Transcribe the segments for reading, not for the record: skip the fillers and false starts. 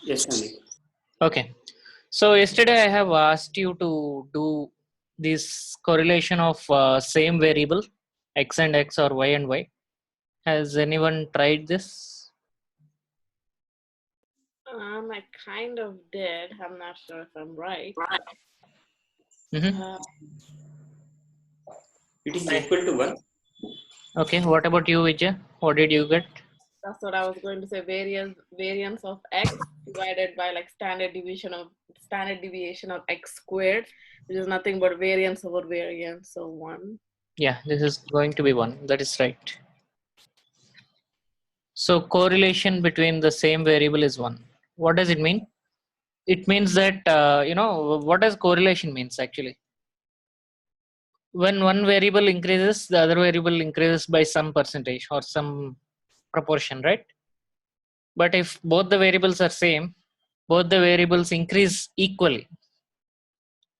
Yes, Sandeep. Okay. So yesterday I have asked you to do this correlation of same variable x and x or y and y. Has anyone tried this? I kind of did. I'm not sure if I'm right. Mm-hmm. It is equal to 1. Okay. What about you, Vijay? What did you get? That's what I was going to say. Variance of x divided by like standard deviation of x squared, which is nothing but variance over variance. So 1. Yeah, this is going to be 1. That is right. So correlation between the same variable is 1. What does it mean? It means that what does correlation means actually? When one variable increases, the other variable increases by some percentage or some proportion, right? But if both the variables are same, both the variables increase equally.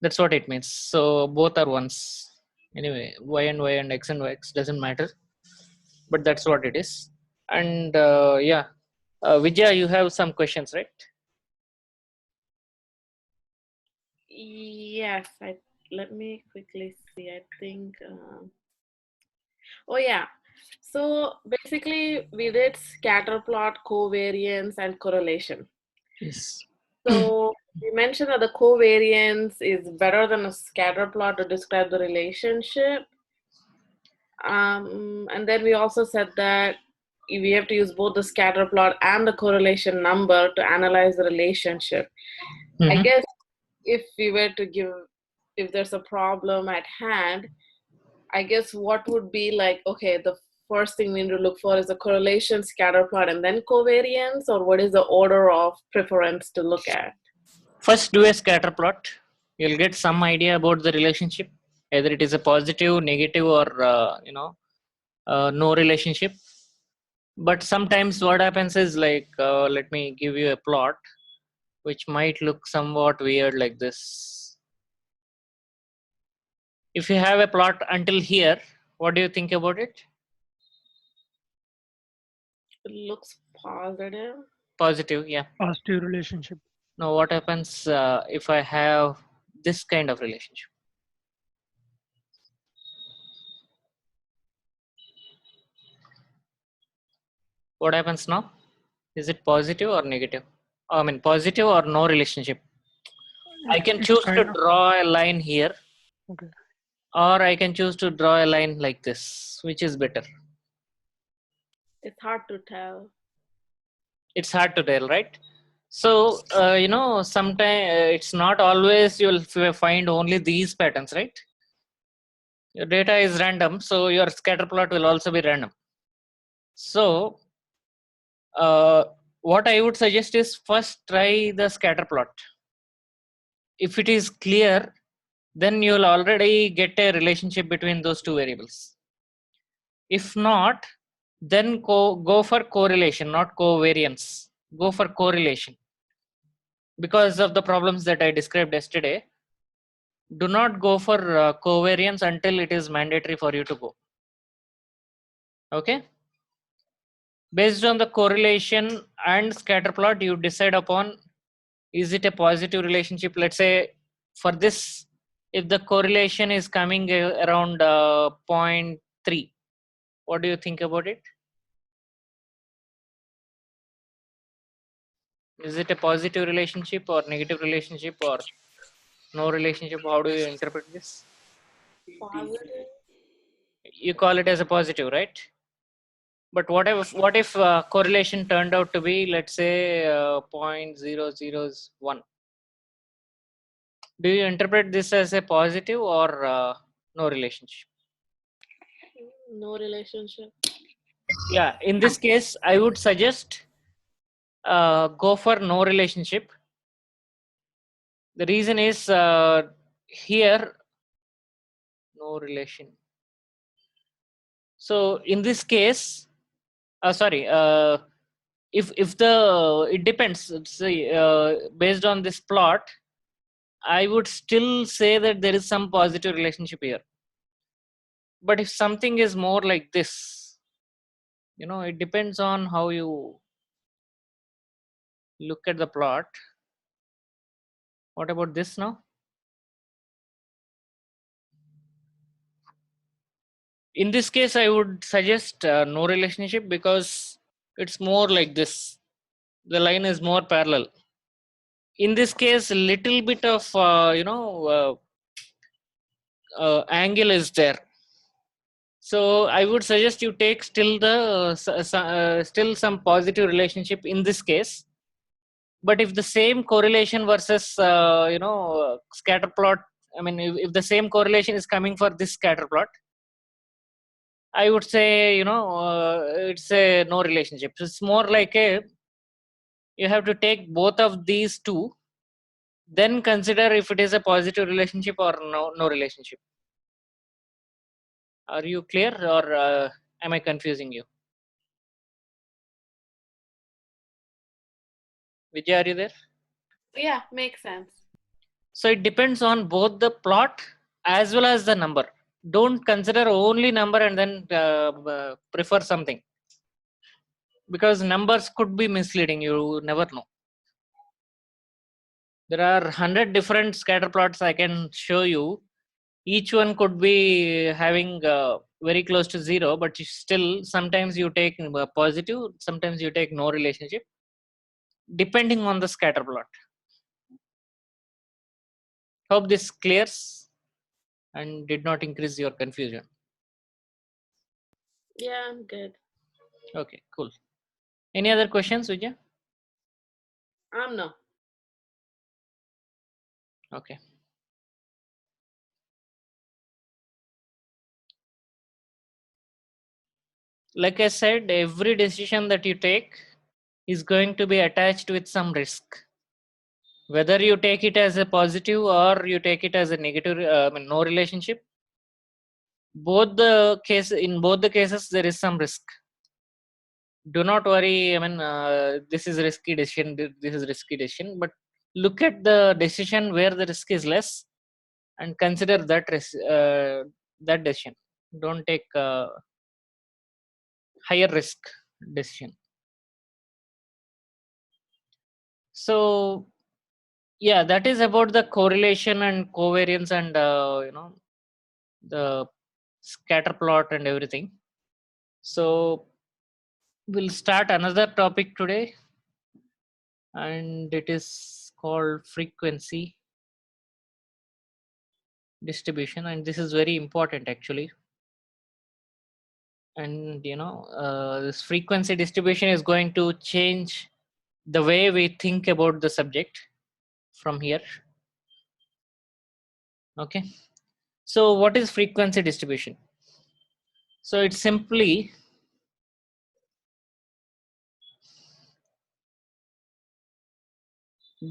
That's what it means. So both are ones. Anyway, y and x and x doesn't matter, but that's what it is. And Vijaya, you have some questions, right? Yes, let me quickly see. I think. Oh yeah. So basically, we did scatter plot, covariance, and correlation. Yes. So we mentioned that the covariance is better than a scatter plot to describe the relationship. And then we also said that we have to use both the scatter plot and the correlation number to analyze the relationship. I guess if we were to if there's a problem at hand, I guess what would be like, okay, the first thing we need to look for is the correlation, scatter plot, and then covariance, or what is the order of preference to look at? First, do a scatter plot. You'll get some idea about the relationship, either it is a positive, negative, or no relationship. But sometimes what happens is like, let me give you a plot, which might look somewhat weird like this. If you have a plot until here, what do you think about it? It looks positive. Positive, yeah. Positive relationship. Now, what happens if I have this kind of relationship? What happens now? Is it positive or negative? I mean, positive or no relationship? I can choose to draw a line here. Okay. Or I can choose to draw a line like this. Which is better? It's hard to tell. It's hard to tell, right? So, sometimes it's not always you'll find only these patterns, right? Your data is random, so your scatter plot will also be random. So, what I would suggest is first try the scatter plot. If it is clear, then you'll already get a relationship between those two variables. If not, then go for correlation, not covariance. Go for correlation. Because of the problems that I described yesterday, do not go for covariance until it is mandatory for you to go. Okay? Based on the correlation and scatter plot, you decide upon, is it a positive relationship? Let's say for this, if the correlation is coming around 0.3, what do you think about it? Is it a positive relationship or negative relationship or no relationship? How do you interpret this? Positive. You call it as a positive, right? But what if correlation turned out to be, let's say, 0.001? Do you interpret this as a positive or no relationship? No relationship. Yeah, in this case, I would suggest go for no relationship. The reason is here, no relation. So in this case, if it depends. See, based on this plot, I would still say that there is some positive relationship here. But if something is more like this, it depends on how you look at the plot. What about this now? In this case, I would suggest no relationship, because it's more like this. The line is more parallel. In this case, little bit of angle is there. So I would suggest you take still the still some positive relationship in this case. But if the same correlation versus scatter plot, I mean, if the same correlation is coming for this scatter plot, I would say it's a no relationship. It's more like a, you have to take both of these two, then consider if it is a positive relationship or no relationship. Are you clear, or am I confusing you? Vijay, are you there? Yeah, makes sense. So it depends on both the plot as well as the number. Don't consider only number and then prefer something, because numbers could be misleading. You never know. There are 100 different scatter plots I can show you. Each one could be having very close to zero, but still sometimes you take positive, sometimes you take no relationship, depending on the scatter plot. Hope this clears and did not increase your confusion. Yeah, I'm good. Okay, cool. Any other questions, Vijay? No. Okay. Like I said, every decision that you take is going to be attached with some risk. Whether you take it as a positive or you take it as a negative, no relationship, in both the cases there is some risk. Do not worry. I mean, this is risky decision. This is risky decision, but look at the decision where the risk is less, and consider that risk, that decision. Don't take higher risk decision. So yeah, that is about the correlation and covariance and the scatter plot and everything. So we'll start another topic today, and it is called frequency distribution, and this is very important actually. And this frequency distribution is going to change the way we think about the subject from here. Okay, so what is frequency distribution? So it's simply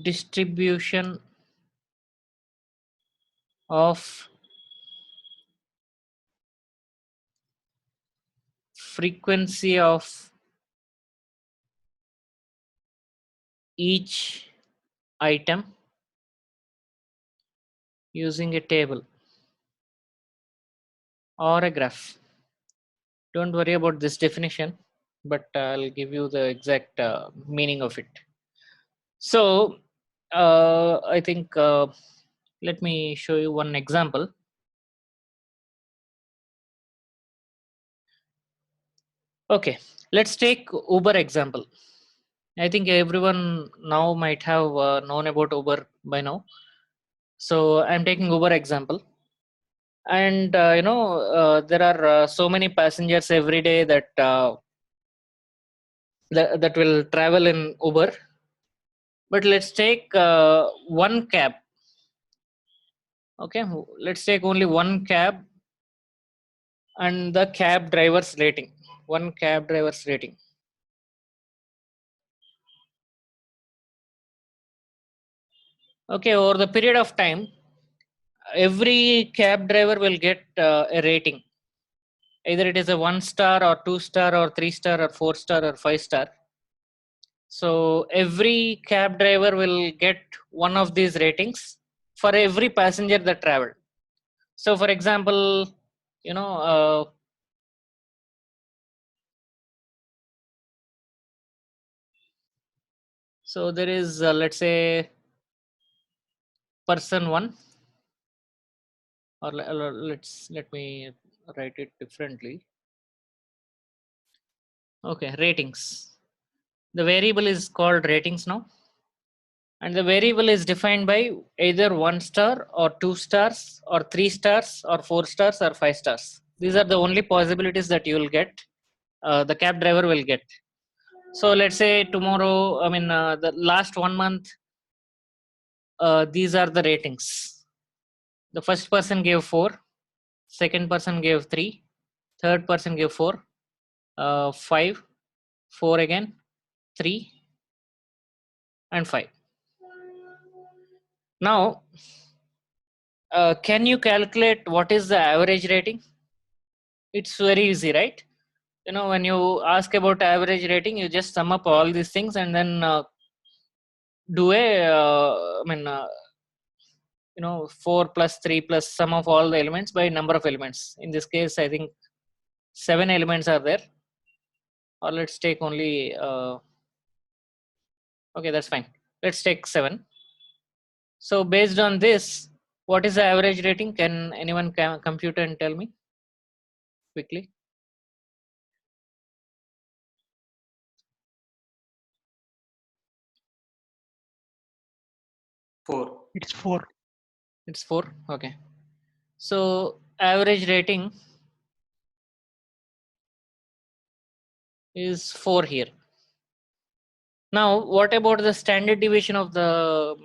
distribution of frequency of each item using a table or a graph. Don't worry about this definition, but I'll give you the exact meaning of it. So I think let me show you one example. Okay, let's take Uber example. I think everyone now might have known about Uber by now. So I'm taking Uber example, and there are so many passengers every day that will travel in Uber. But let's take one cab. Okay, let's take only one cab and the cab driver's rating. One cab driver's rating. Okay, over the period of time, every cab driver will get a rating. Either it is a 1 star or 2 star or 3 star or 4 star or 5 star. So every cab driver will get one of these ratings for every passenger that traveled. So for example, you know, So there is, let's say, person 1, or let me write it differently. Okay, ratings. The variable is called ratings now, and the variable is defined by either 1 star or 2 stars or 3 stars or 4 stars or 5 stars. These are the only possibilities that you will get, the cab driver will get. So let's say tomorrow, I mean, the last 1 month, these are the ratings. The first person gave 4, second person gave 3, third person gave 4, 5, 4 again, 3, and 5. Now, can you calculate what is the average rating? It's very easy, right? You know, when you ask about average rating, you just sum up all these things and then do a, 4 plus 3 plus sum of all the elements by number of elements. In this case, I think 7 elements are there, or let's take only, okay, that's fine. Let's take 7. So based on this, what is the average rating? Can anyone compute and tell me quickly? It's 4. It's 4. Okay. So average rating is 4 here. Now, what about the standard deviation of the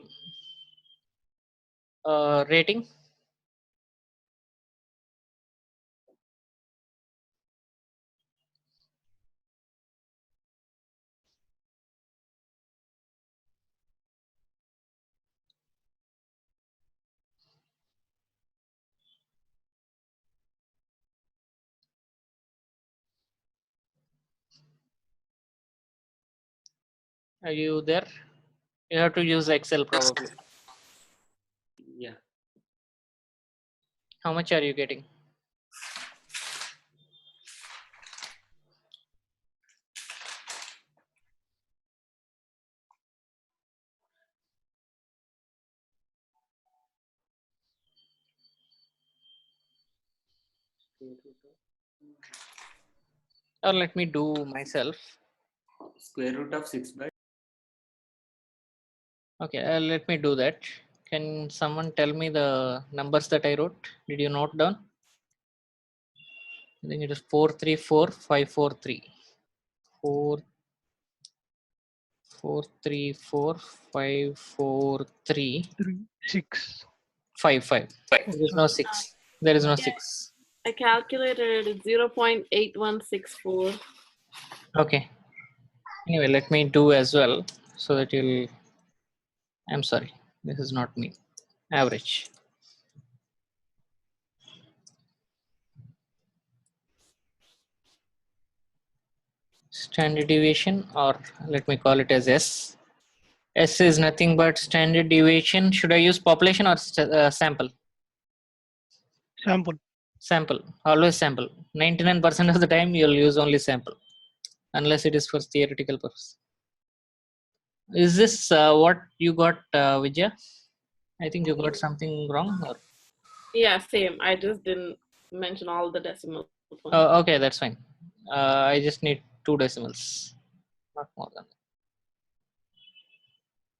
rating? Are you there? You have to use Excel probably. Yeah. How much are you getting? Or let me do myself. Square root of 6 by. Okay, let me do that. Can someone tell me the numbers that I wrote? Did you note down? I think it is 434543. 4434543. 3, 6. 55. There is no 6. There is no 6. I calculated 0.8164. Okay. Anyway, let me do as well so that you'll. I'm sorry. This is not me. Average. Standard deviation, or let me call it as S. S is nothing but standard deviation. Should I use population or sample? Sample. Sample. Always sample. 99% of the time you'll use only sample, unless it is for theoretical purpose. Is this what you got, Vijaya? I think you got something wrong. Or? Yeah, same. I just didn't mention all the decimal points. Okay, that's fine. I just need 2 decimals, not more than that.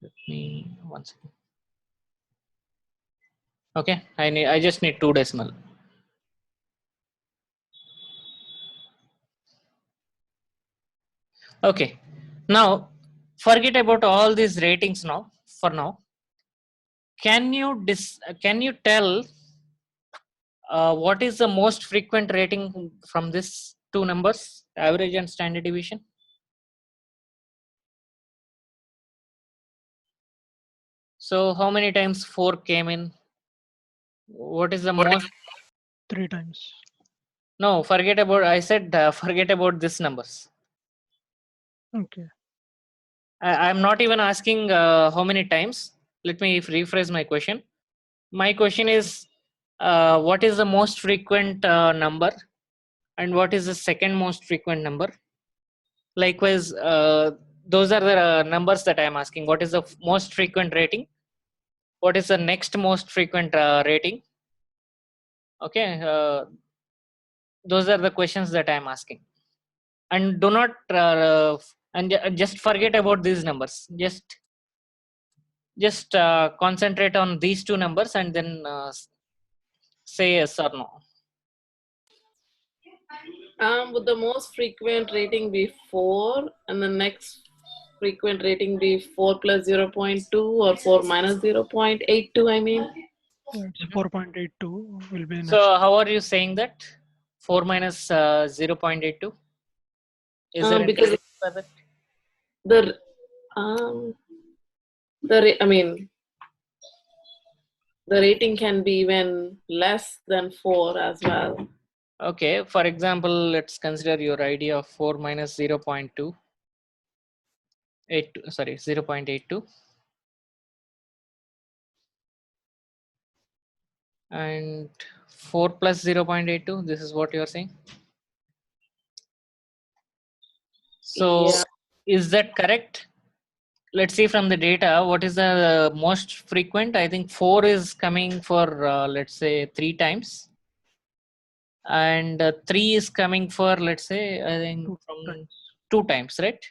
Let me 1 second. Okay, I just need 2 decimal. Okay, now forget about all these ratings now. For now, can you tell what is the most frequent rating from this 2 numbers, average and standard deviation? So how many times 4 came in? What is the most? 3 times. No, forget about. I said forget about these numbers. Okay. I'm not even asking how many times. Let me rephrase my question. My question is, what is the most frequent number, and what is the second most frequent number? Likewise, those are the numbers that I am asking. What is the most frequent rating? What is the next most frequent rating? Okay, those are the questions that I am asking. And do not just forget about these numbers. Just concentrate on these two numbers and then say yes or no. Would the most frequent rating be 4 and the next frequent rating be 4 plus 0.2 or 4 minus 0.82, I mean? It's 4.82 will be next. So how are you saying that? 4 minus 0.82? Is there any Because reason for that? I mean, the rating can be even less than 4 as well. Okay, for example, let's consider your idea of 4 minus 0.2. 0.82. And 4 plus 0.82, this is what you are saying. So Yeah. is that correct? Let's see from the data, what is the most frequent? I think 4 is coming for, let's say, 3 times. And 3 is coming for, let's say, I think from 2 times, right?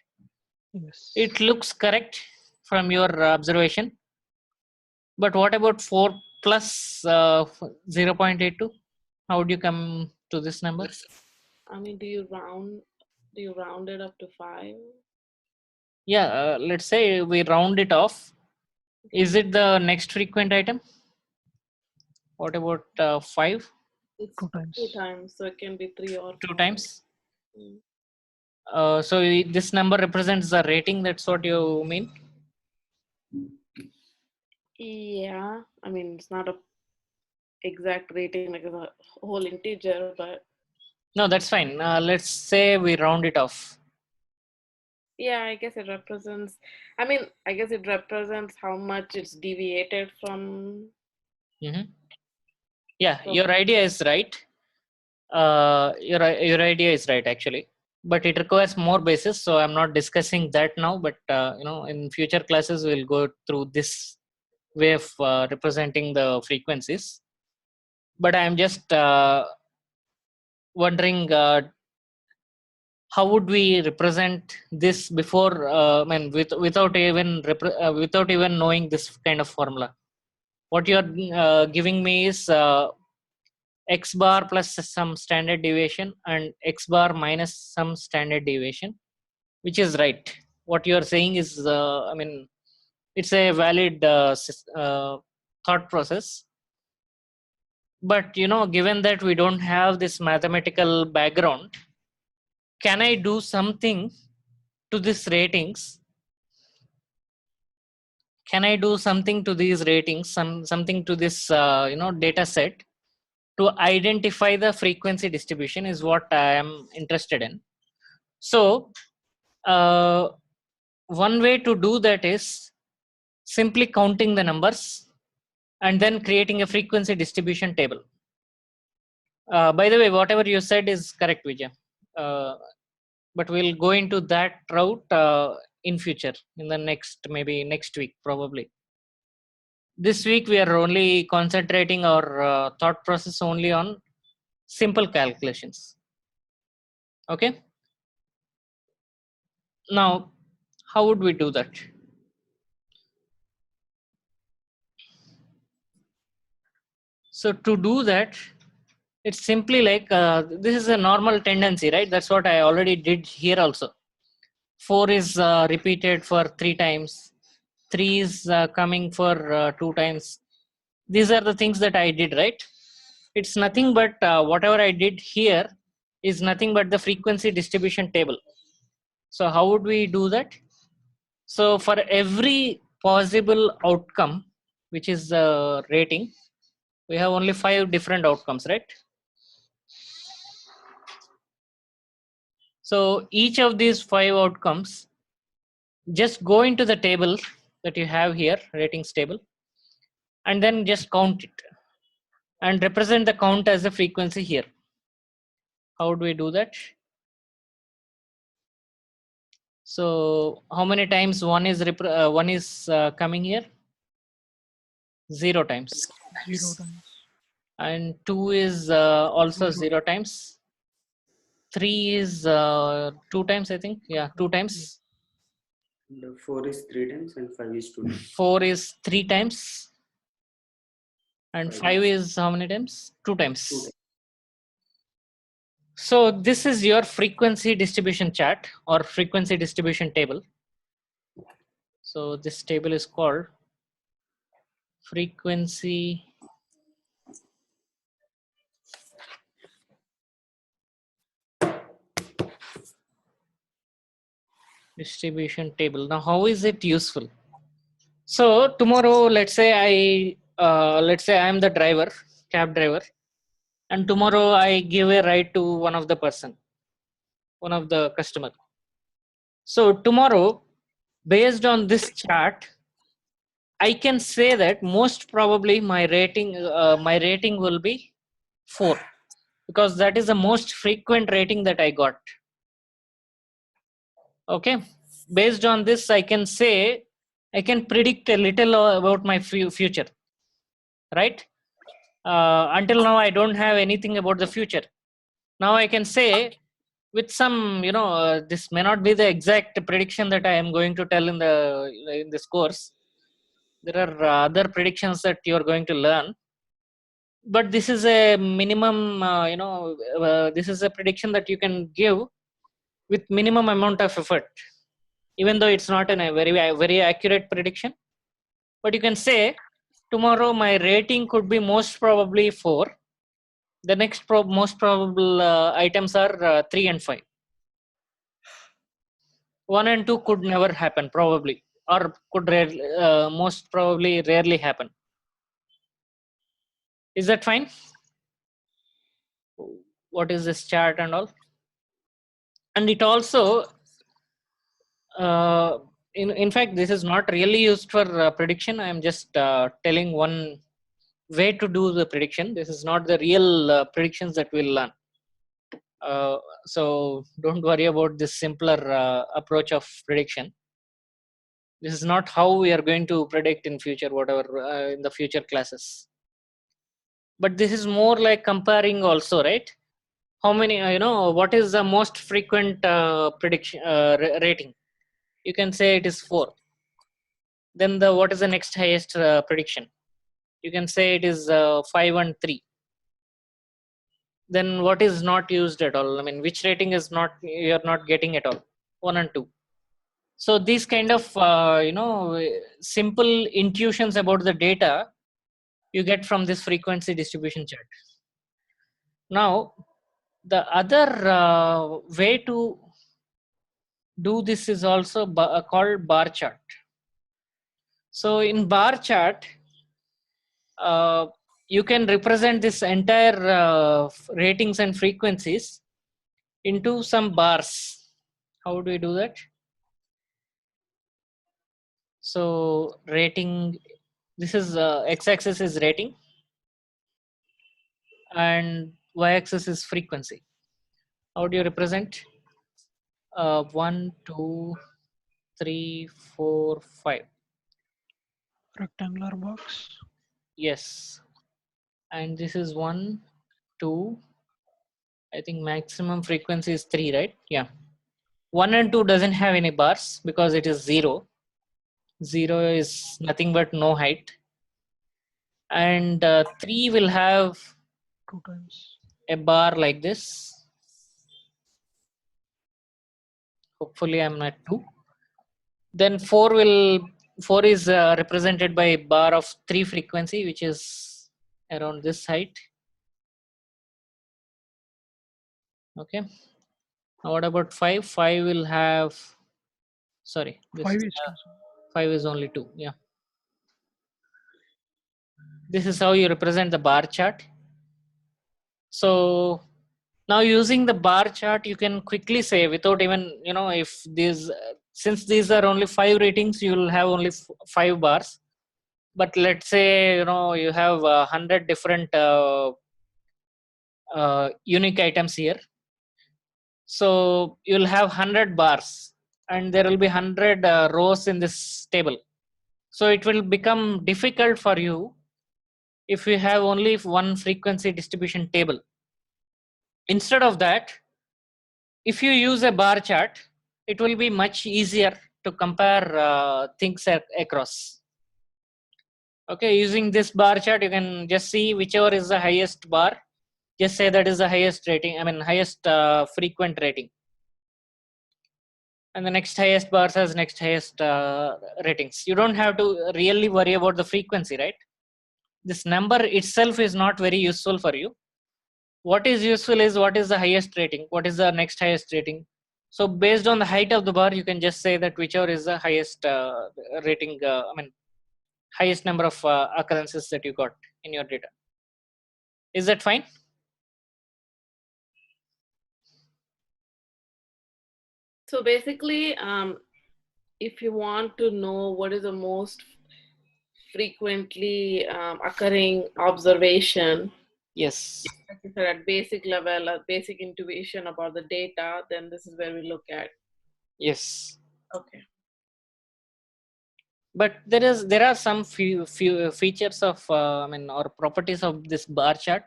Yes. It looks correct from your observation. But what about 4 plus 0.82? How would you come to this number? I mean, do you round it up to 5? Yeah, let's say we round it off. Is it the next frequent item? What about 5? It's 2 times. 2 times, so it can be 3 or 2 5. times. So this number represents the rating. That's what you mean? Yeah, I mean, it's not a exact rating like a whole integer, but No, that's fine. Let's say we round it off. yeah, I guess it represents, I mean, I guess it represents how much it's deviated from. Yeah, from your idea is right. Your idea is right, actually. But it requires more basis, so I'm not discussing that now. But in future classes, we'll go through this way of representing the frequencies. But I'm just wondering, how would we represent this before? I mean, without even knowing this kind of formula. What you're giving me is x bar plus some standard deviation and x bar minus some standard deviation, which is right. What you're saying is, I mean, it's a valid thought process. But given that we don't have this mathematical background, can I do something to these ratings? Can I do something to these ratings, something to this data set to identify the frequency distribution is what I am interested in. So one way to do that is simply counting the numbers and then creating a frequency distribution table. By the way, whatever you said is correct, Vijay. But we'll go into that route in future, in the maybe next week, probably. This week, we are only concentrating our thought process only on simple calculations. Okay. Now, how would we do that? So to do that, it's simply like this is a normal tendency, right? That's what I already did here also. 4 is repeated for 3 times. 3 is coming for 2 times. These are the things that I did, right? It's nothing but whatever I did here is nothing but the frequency distribution table. So how would we do that? So for every possible outcome, which is the rating, we have only 5 different outcomes, right? So each of these 5 outcomes, just go into the table that you have here, ratings table, and then just count it and represent the count as a frequency here. How do we do that? So how many times one is coming here? 0 times. 0 times. And 2 is also 0 times. 3 is 2 times, I think. Yeah, 2 times. The 4 is 3 times and 5 is 2 times. 4 is 3 times. And 5 is how many times? 2 times. 2 times. So this is your frequency distribution chart or frequency distribution table. So this table is called frequency distribution table. Now, how is it useful? So tomorrow, let's say I am the driver, cab driver, and tomorrow I give a ride to one of the customer. So tomorrow, based on this chart, I can say that most probably my rating will be 4, because that is the most frequent rating that I got. Okay, based on this, I can predict a little about my future, right? Until now, I don't have anything about the future. Now I can say with some, this may not be the exact prediction that I am going to tell in this course. There are other predictions that you are going to learn, but this is a minimum. This is a prediction that you can give with minimum amount of effort, even though it's not a very accurate prediction. But you can say tomorrow my rating could be most probably 4. The next most probable items are 3 and 5. 1 and 2 could never happen probably, or could most probably rarely happen. Is that fine? What is this chart and all? And it also, in fact, this is not really used for prediction. I am just telling one way to do the prediction. This is not the real predictions that we'll learn. So don't worry about this simpler approach of prediction. This is not how we are going to predict in future, whatever in the future classes. But this is more like comparing also, right? How many, what is the most frequent prediction rating? You can say it is 4. Then what is the next highest prediction? You can say it is 5 and 3. Then what is not used at all? I mean, which rating is not, you're not getting at all? 1 and 2. So these kind of, simple intuitions about the data you get from this frequency distribution chart. Now, the other way to do this is also called bar chart. So in bar chart, you can represent this entire ratings and frequencies into some bars. How do we do that? So rating, this is x-axis is rating and y-axis is frequency. How do you represent? 1, 2, 3, 4, 5. Rectangular box. Yes. And this is 1, 2. I think maximum frequency is 3, right? Yeah. 1 and 2 doesn't have any bars because it is 0. 0 is nothing but no height. And 3 will have 2 times. a bar like this. Hopefully I'm at 2. Then 4 is represented by a bar of 3 frequency, which is around this height. Okay. Now what about 5? 5 will have, sorry, this 5 is 5 is only 2. Yeah. This is how you represent the bar chart. So now using the bar chart, you can quickly say without even, if these, since these are only 5 ratings, you will have only 5 bars. But let's say, you have 100 different unique items here. So you'll have 100 bars. and there will be 100 rows in this table. So it will become difficult for you if you have only one frequency distribution table. Instead of that, if you use a bar chart, it will be much easier to compare things across. Okay, using this bar chart, you can just see whichever is the highest bar. Just say that is the highest rating, I mean highest frequent rating. And the next highest bars has next highest ratings. You don't have to really worry about the frequency, right? This number itself is not very useful for you. What is useful is what is the highest rating, what is the next highest rating. So based on the height of the bar, you can just say that whichever is the highest rating, I mean highest number of occurrences that you got in your data. Is that fine? So basically, if you want to know what is the most frequently occurring observation, Yes. like you said, at basic level, a basic intuition about the data, then this is where we look at. Yes. Okay. But there are some few features of I mean or properties of this bar chart.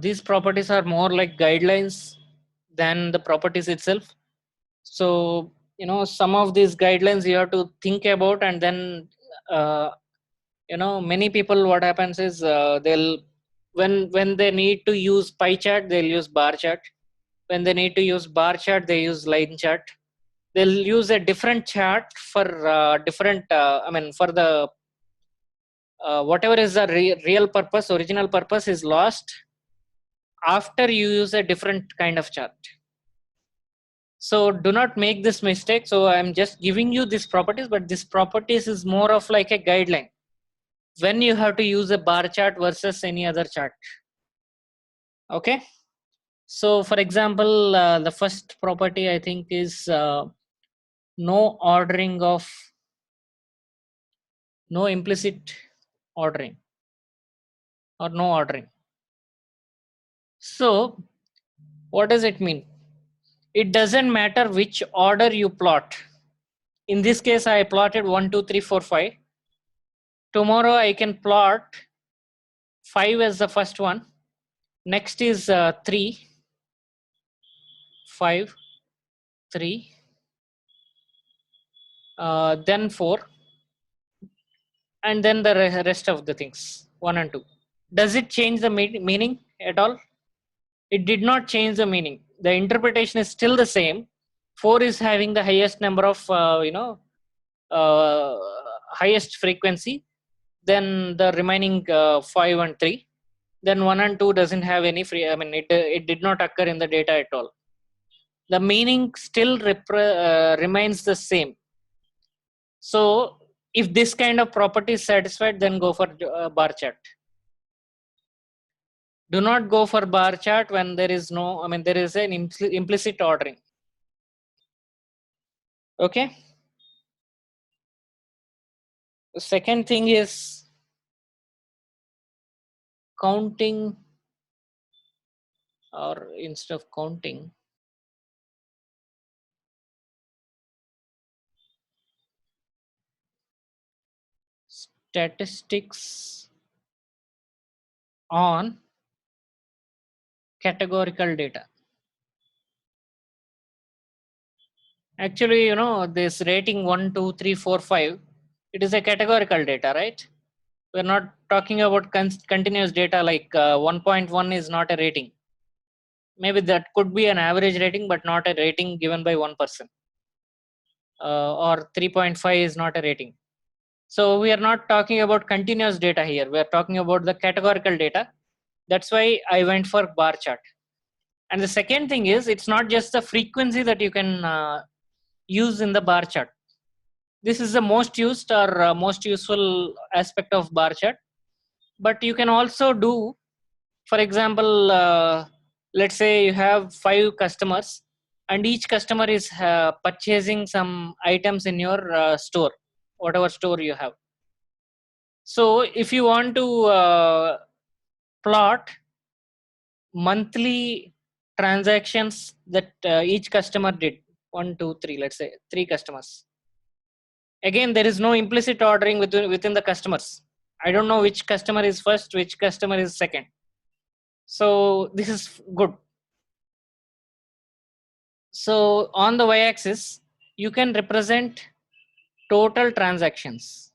These properties are more like guidelines than the properties itself. So you know, some of these guidelines you have to think about, and then you know, many people, what happens is they'll when they need to use pie chart, they'll use bar chart. When they need to use bar chart, they use line chart. They'll use a different chart for different I mean for the whatever is the real purpose, original purpose is lost after you use a different kind of chart. So do not make this mistake. So I'm just giving you these properties, but this properties is more of like a guideline when you have to use a bar chart versus any other chart. Okay. So for example, the first property I think is no ordering of, no implicit ordering or no ordering. So what does it mean? It doesn't matter which order you plot. In this case, I plotted 1, 2, 3, 4, 5. Tomorrow I can plot 5 as the first one. Next is 3, 5, 3, then 4, and then the rest of the things 1 and 2. Does it change the meaning at all? It did not change the meaning. The interpretation is still the same. 4 is having the highest number of uh, highest frequency, then the remaining 5 and 3. Then 1 and 2 doesn't have any free, I mean it did not occur in the data at all. The meaning still remains the same. So if this kind of property is satisfied, then go for bar chart. Do not go for bar chart when there is no, I mean there is an implicit ordering. Okay. The second thing is counting, or instead of counting, statistics on categorical data. Actually, you know, this rating 1, 2, 3, 4, 5, it is a categorical data, right? We're not talking about continuous data like 1.1 is not a rating. Maybe that could be an average rating, but not a rating given by one person. Or 3.5 is not a rating. So we are not talking about continuous data here. We are talking about the categorical data. That's why I went for bar chart. And the second thing is, it's not just the frequency that you can use in the bar chart. This is the most used or most useful aspect of bar chart. But you can also do, for example, let's say you have 5 customers and each customer is purchasing some items in your store, whatever store you have. So if you want to plot monthly transactions that each customer did. 1, 2, 3, let's say 3 customers. Again, there is no implicit ordering within the customers. I don't know which customer is first, which customer is second. So this is good. So on the y-axis, you can represent total transactions,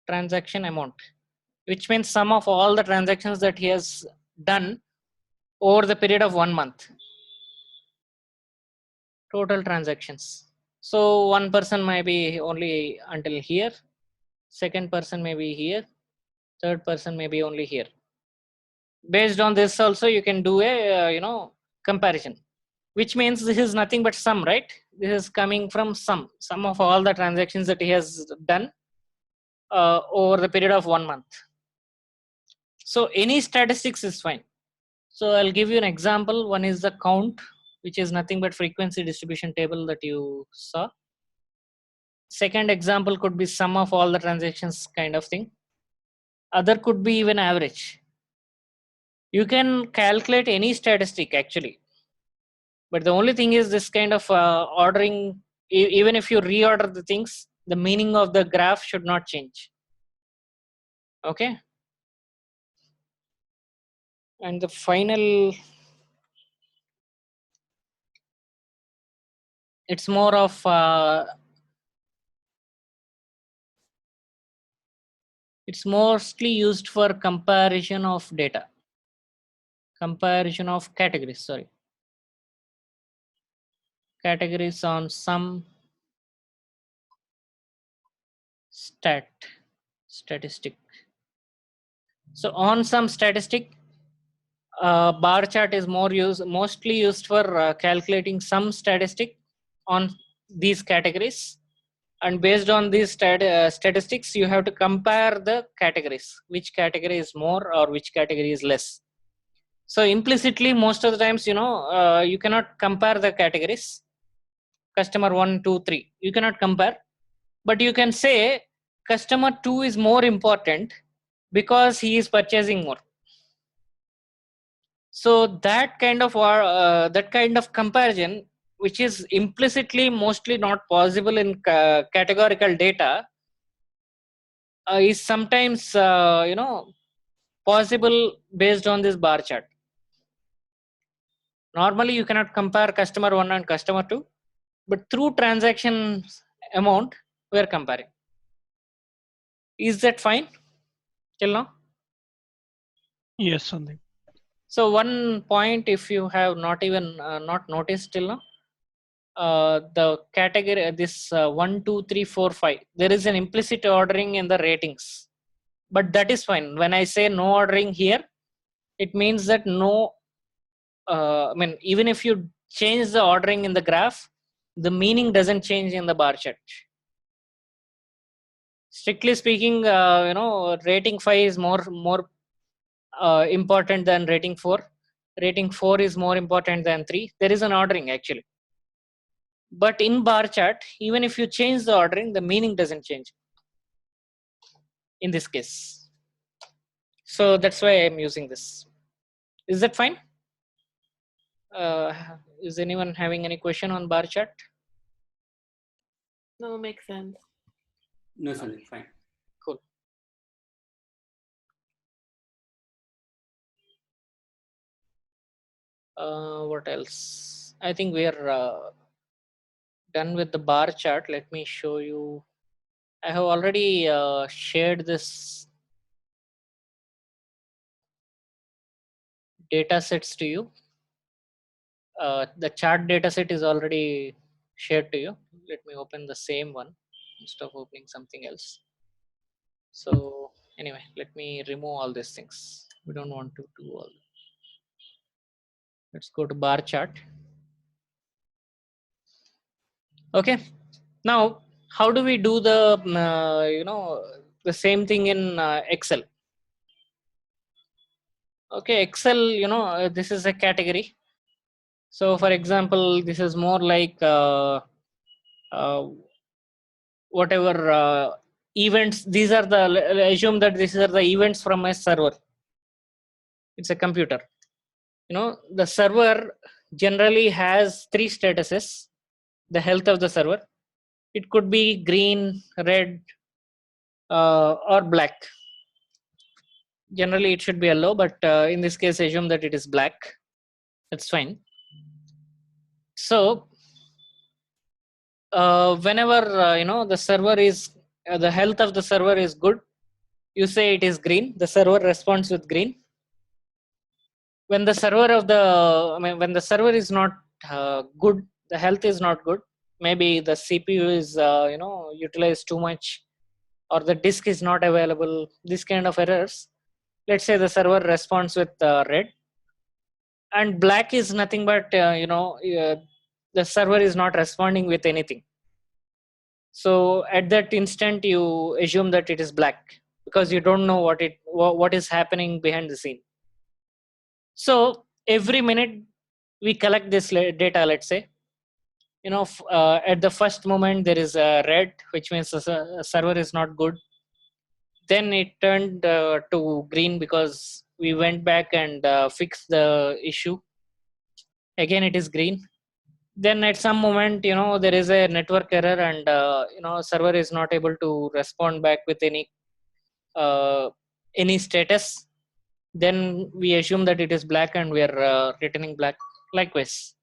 transaction amount, which means sum of all the transactions that he has done over the period of 1 month. Total transactions. So one person may be only until here, second person may be here, third person may be only here. Based on this also you can do a comparison, which means this is nothing but sum, right? This is coming from sum of all the transactions that he has done over the period of 1 month. So any statistics is fine. So I'll give you an example. One is the count, which is nothing but frequency distribution table that you saw. Second example could be sum of all the transactions kind of thing. Other could be even average. You can calculate any statistic actually, but the only thing is this kind of ordering, even if you reorder the things, the meaning of the graph should not change. Okay. And the final, it's more of it's mostly used for comparison of data, comparison of categories, sorry, categories on some statistic. So on some statistic, bar chart is mostly used for calculating some statistic on these categories, and based on these statistics you have to compare the categories, which category is more or which category is less. So implicitly most of the times you cannot compare the categories, customer 1, 2, 3, you cannot compare, but you can say customer 2 is more important because he is purchasing more. So that kind of comparison, which is implicitly mostly not possible in categorical data, is sometimes possible based on this bar chart. Normally you cannot compare customer 1 and customer 2, but through transaction amount we are comparing. Is that fine till now? Yes, Sandeep. So one point, if you have not even not noticed till now, the category, this 1, 2, 3, 4, 5, there is an implicit ordering in the ratings, but that is fine. When I say no ordering here, it means that no, I mean, even if you change the ordering in the graph, the meaning doesn't change in the bar chart. Strictly speaking, rating 5 is more important than rating 4. Rating 4 is more important than 3. There is an ordering actually. But in bar chart, even if you change the ordering, the meaning doesn't change in this case. So that's why I'm using this. Is that fine? Is anyone having any question on bar chart? No, makes sense. No, Sandeep, fine. Cool. What else? I think we are done with the bar chart. Let me show you. I have already shared this data sets to you. The chart data set is already shared to you. Let me open the same one instead of opening something else. So anyway, let me remove all these things. We don't want to do all. Let's go to bar chart. Okay. Now, how do we do the the same thing in Excel? Okay, Excel, this is a category. So for example, this is more like whatever events. These are the, assume that these are the events from a server. It's a computer. the server generally has 3 statuses. The health of the server, it could be green, red, or black. Generally it should be yellow, but in this case assume that it is black. That's fine. So whenever the server is the health of the server is good, you say it is green. The server responds with green. When the server of the when the server is not good, the health is not good, maybe the CPU is utilized too much, or the disk is not available, this kind of errors. Let's say the server responds with red, and black is nothing but the server is not responding with anything. So at that instant you assume that it is black, because you don't know what is happening behind the scene. So every minute we collect this data. Let's say at the first moment there is a red, which means the server is not good. Then it turned to green because we went back and fixed the issue. Again it is green. Then at some moment there is a network error, and server is not able to respond back with any status. Then we assume that it is black and we are returning black. Likewise,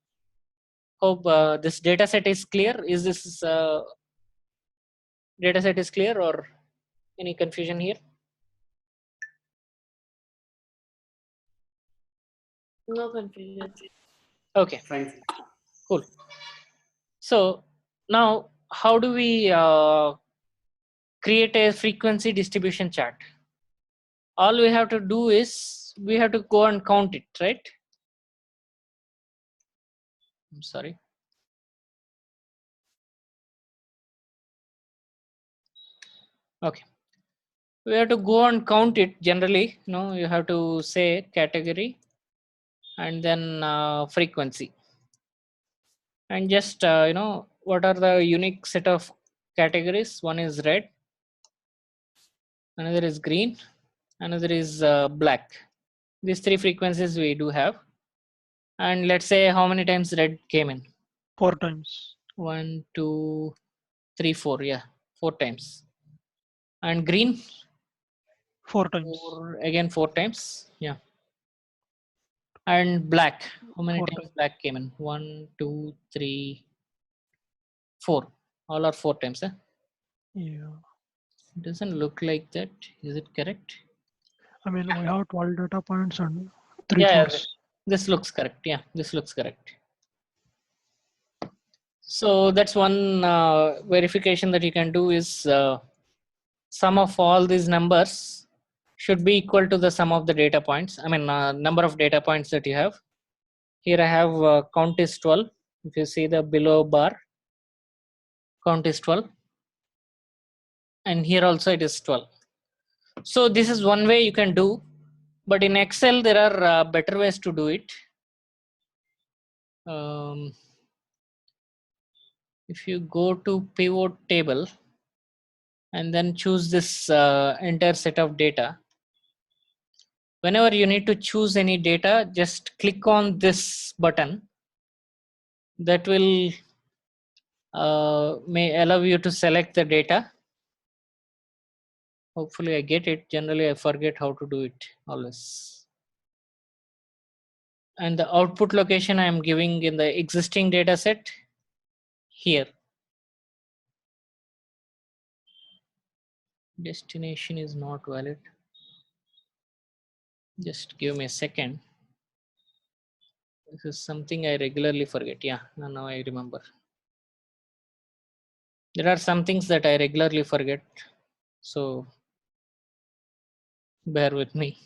hope this data set is clear. Is this data set is clear, or any confusion here? No confusion. Okay, Fine. cool. So now how do we create a frequency distribution chart? All we have to do is we have to go and count it, right? I'm sorry. Okay, we have to go and count it. Generally, you have to say category and then frequency, and just what are the unique set of categories. One is red, another is green, another is black. These 3 frequencies we do have. And let's say how many times red came in? 4 times. 1, 2, 3, 4. Yeah, 4 times. And green? 4 times. Again 4 times. Yeah. And black, how many 4 times times. black came in? 1, 2, 3, 4. All are 4 times. Huh? Yeah. It doesn't look like that. Is it correct? I mean, we have 12 data points and 3 Yeah, floors. this looks correct. Yeah, this looks correct. So that's one verification that you can do is sum of all these numbers should be equal to the sum of the data points. I mean, number of data points that you have. Here I have count is 12. If you see the below bar, count is 12. And here also it is 12. So this is one way you can do. But in Excel, there are better ways to do it. If you go to pivot table and then choose this entire set of data, whenever you need to choose any data, just click on this button. That will may allow you to select the data. Hopefully I get it. Generally I forget how to do it always. And the output location I am giving in the existing data set here. Destination is not valid. Just give me a second. This is something I regularly forget. Yeah, now I remember. There are some things that I regularly forget. So bear with me.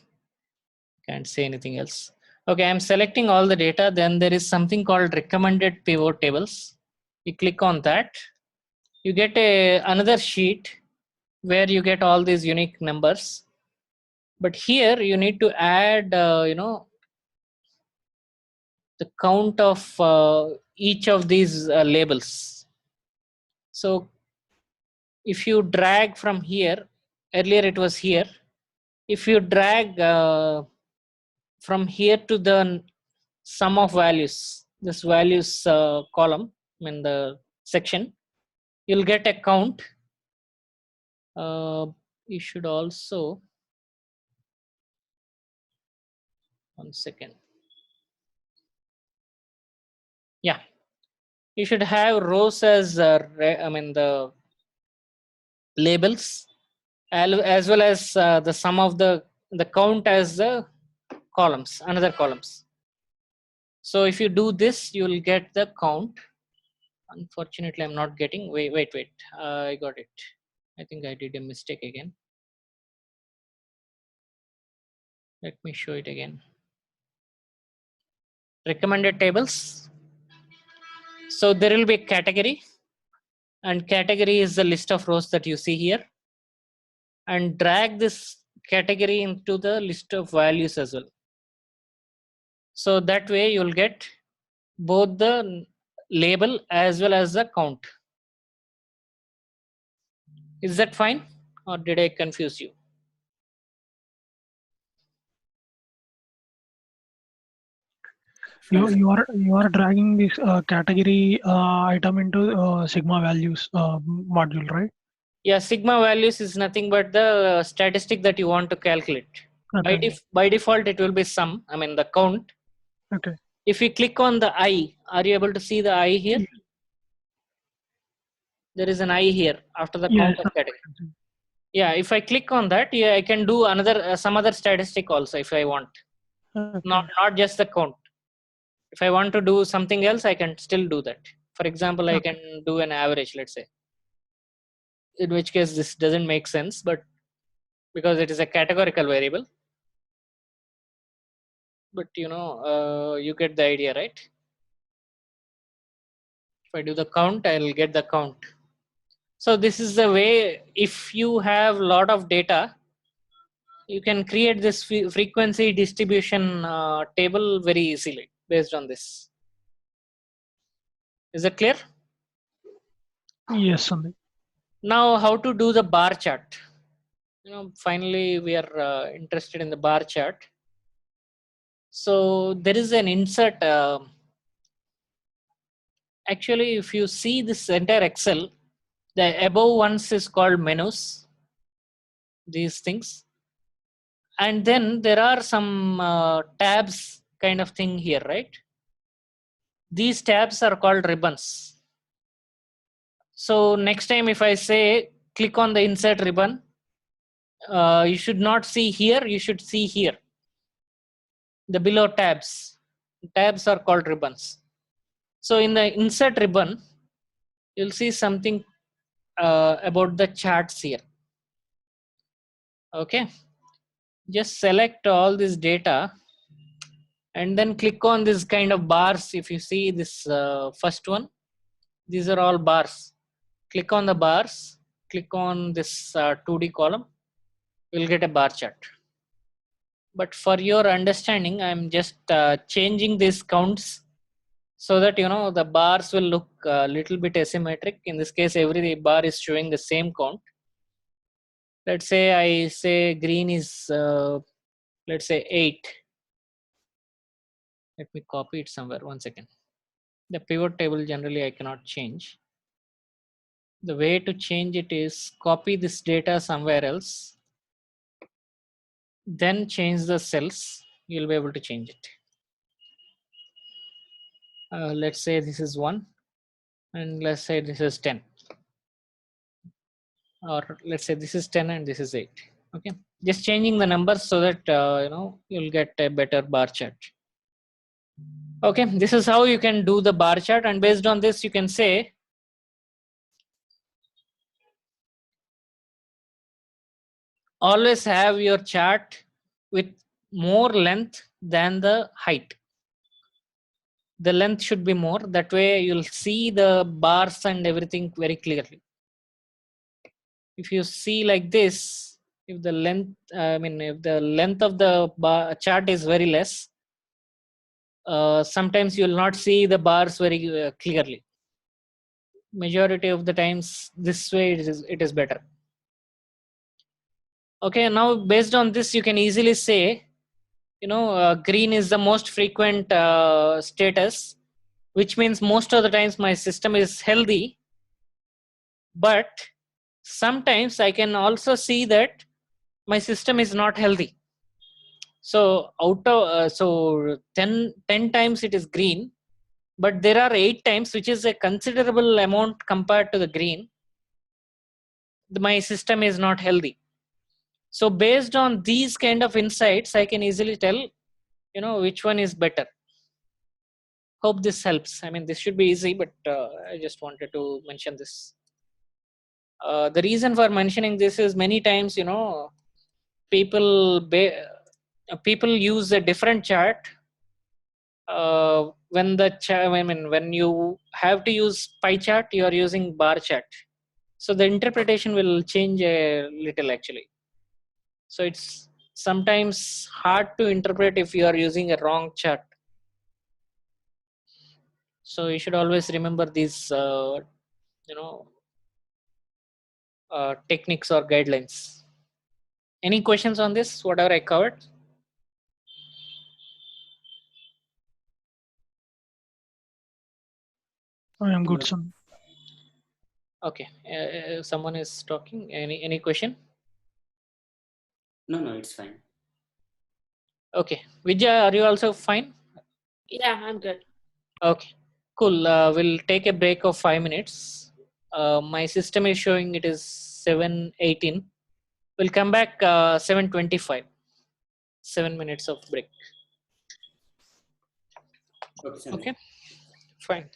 Can't say anything else. Okay, I'm selecting all the data. Then there is something called recommended pivot tables. You click on that. You get another sheet where you get all these unique numbers. But here you need to add, the count of each of these labels. So if you drag from here, earlier it was here. If you drag from here to the sum of values, this values column in the section, you'll get a count. You should also, one second. Yeah, you should have rows as the labels, as well as the sum of the count as the columns, another columns. So if you do this, you will get the count. Unfortunately, I'm not getting. Wait. I got it. I think I did a mistake again. Let me show it again. Recommended tables. So there will be a category, and category is the list of rows that you see here. And drag this category into the list of values as well. So that way you'll get both the label as well as the count. Is that fine, or did I confuse you? You are dragging this category item into sigma values module, right? Yeah, sigma values is nothing but the statistic that you want to calculate. Okay. By default, it will be sum, the count. Okay. If we click on the I, are you able to see the I here? There is an I here after the Yes. count of category. Yeah, if I click on that, yeah, I can do another some other statistic also if I want. Okay. Not just the count. If I want to do something else, I can still do that. For example, I can do an average, let's say. In which case this doesn't make sense, but because it is a categorical variable. But you get the idea, right? If I do the count, I'll get the count. So this is the way, if you have a lot of data, you can create this frequency distribution table very easily based on this. Is that clear? Yes, Sandeep. Now, how to do the bar chart? Finally, we are interested in the bar chart. So there is an insert. Actually, if you see this entire Excel, the above ones is called menus, these things. And then there are some tabs kind of thing here, right? These tabs are called ribbons. So next time if I say click on the insert ribbon, you should not see here, you should see here. The below tabs. Tabs are called ribbons. So in the insert ribbon, you'll see something about the charts here. Okay. Just select all this data and then click on this kind of bars. If you see this first one, these are all bars. Click on the bars, click on this 2D column, you'll get a bar chart. But for your understanding, I'm just changing these counts so that the bars will look a little bit asymmetric. In this case, every bar is showing the same count. Let's say I say green is let's say 8. Let me copy it somewhere. One second. The pivot table generally I cannot change. The way to change it is copy this data somewhere else, then change the cells. You'll be able to change it. Let's say this is 1 and let's say this is 10, or let's say this is 10 and this is 8. Okay, just changing the numbers so that you'll get a better bar chart. Okay, this is how you can do the bar chart, and based on this you can say always have your chart with more length than the height. The length should be more, that way you'll see the bars and everything very clearly. If you see like this, if the length if the length of the bar chart is very less, sometimes you will not see the bars very clearly. Majority of the times this way it is better. Okay, now based on this you can easily say green is the most frequent status, which means most of the times my system is healthy. But sometimes I can also see that my system is not healthy. So out of so 10 times it is green, but there are 8 times, which is a considerable amount compared to the green, my system is not healthy. So based on these kind of insights, I can easily tell which one is better. Hope this helps. I mean, this should be easy, but I just wanted to mention this. The reason for mentioning this is many times people people use a different chart when when you have to use pie chart, you are using bar chart, so the interpretation will change a little actually. So it's sometimes hard to interpret if you are using a wrong chart. So you should always remember these you know techniques or guidelines. Any questions on this, whatever I covered? I am good, No. son. Okay, someone is talking. Any question? No, it's fine. Okay, Vijay, are you also fine? Yeah, I'm good. Okay, cool. We'll take a break of 5 minutes. My system is showing it is 7:18. We'll come back 7:25. 7 minutes of break. Okay, Sanjay. Okay, fine.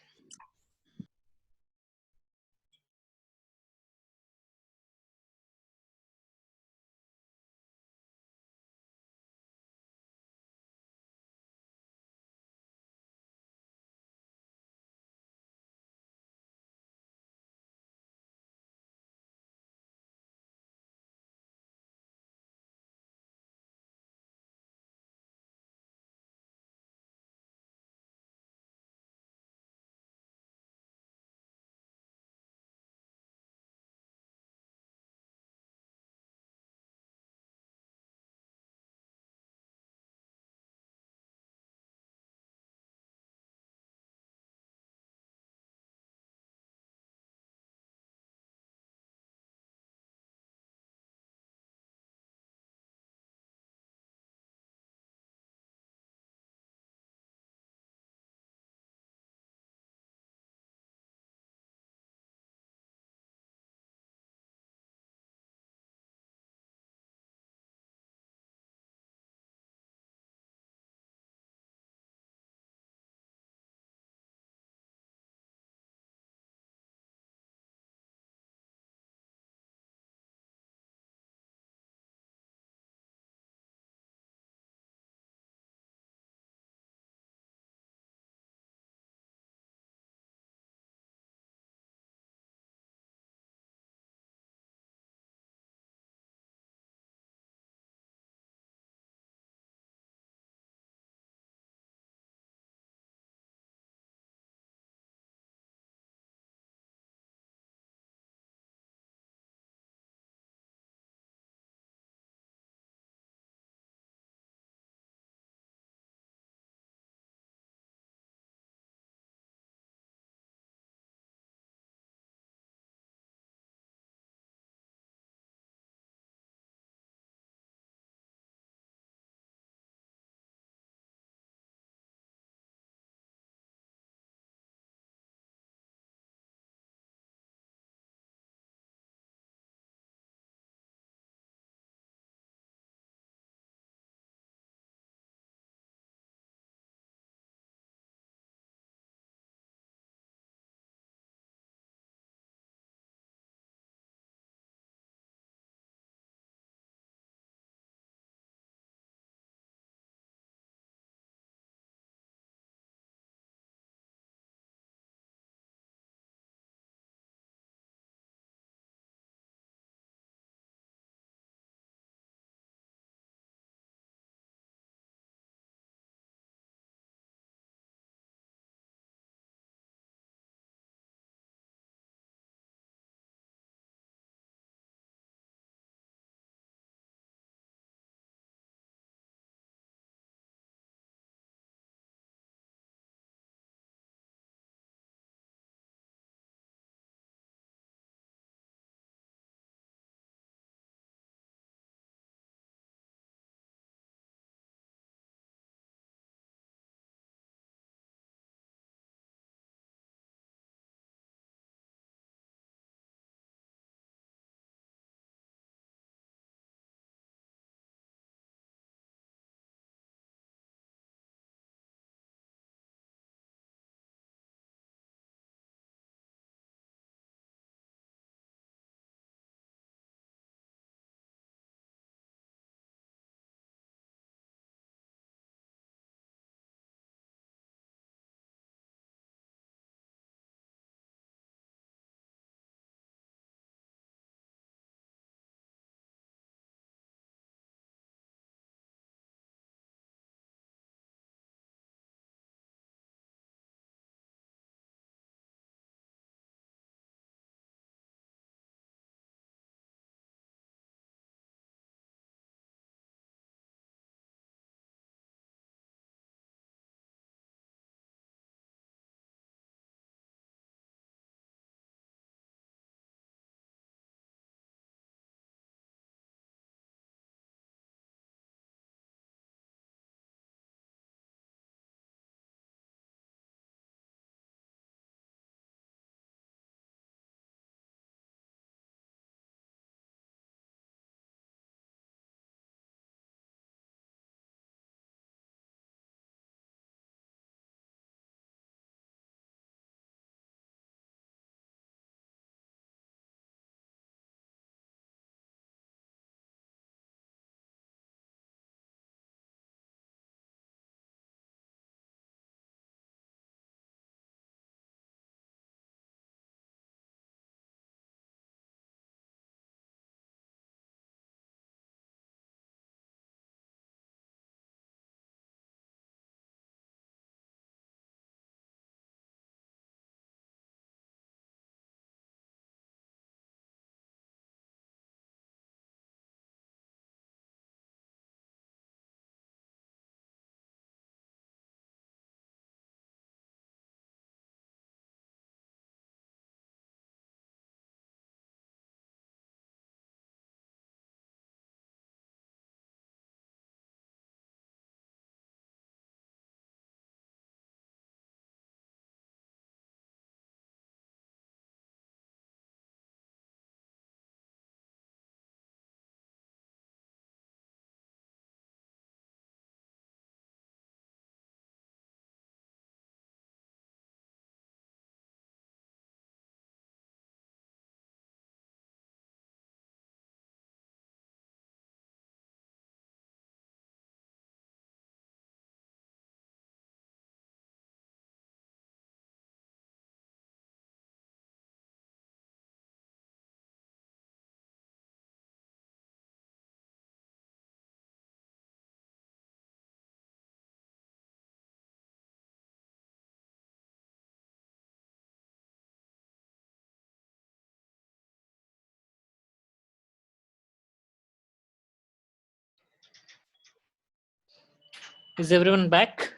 Is everyone back?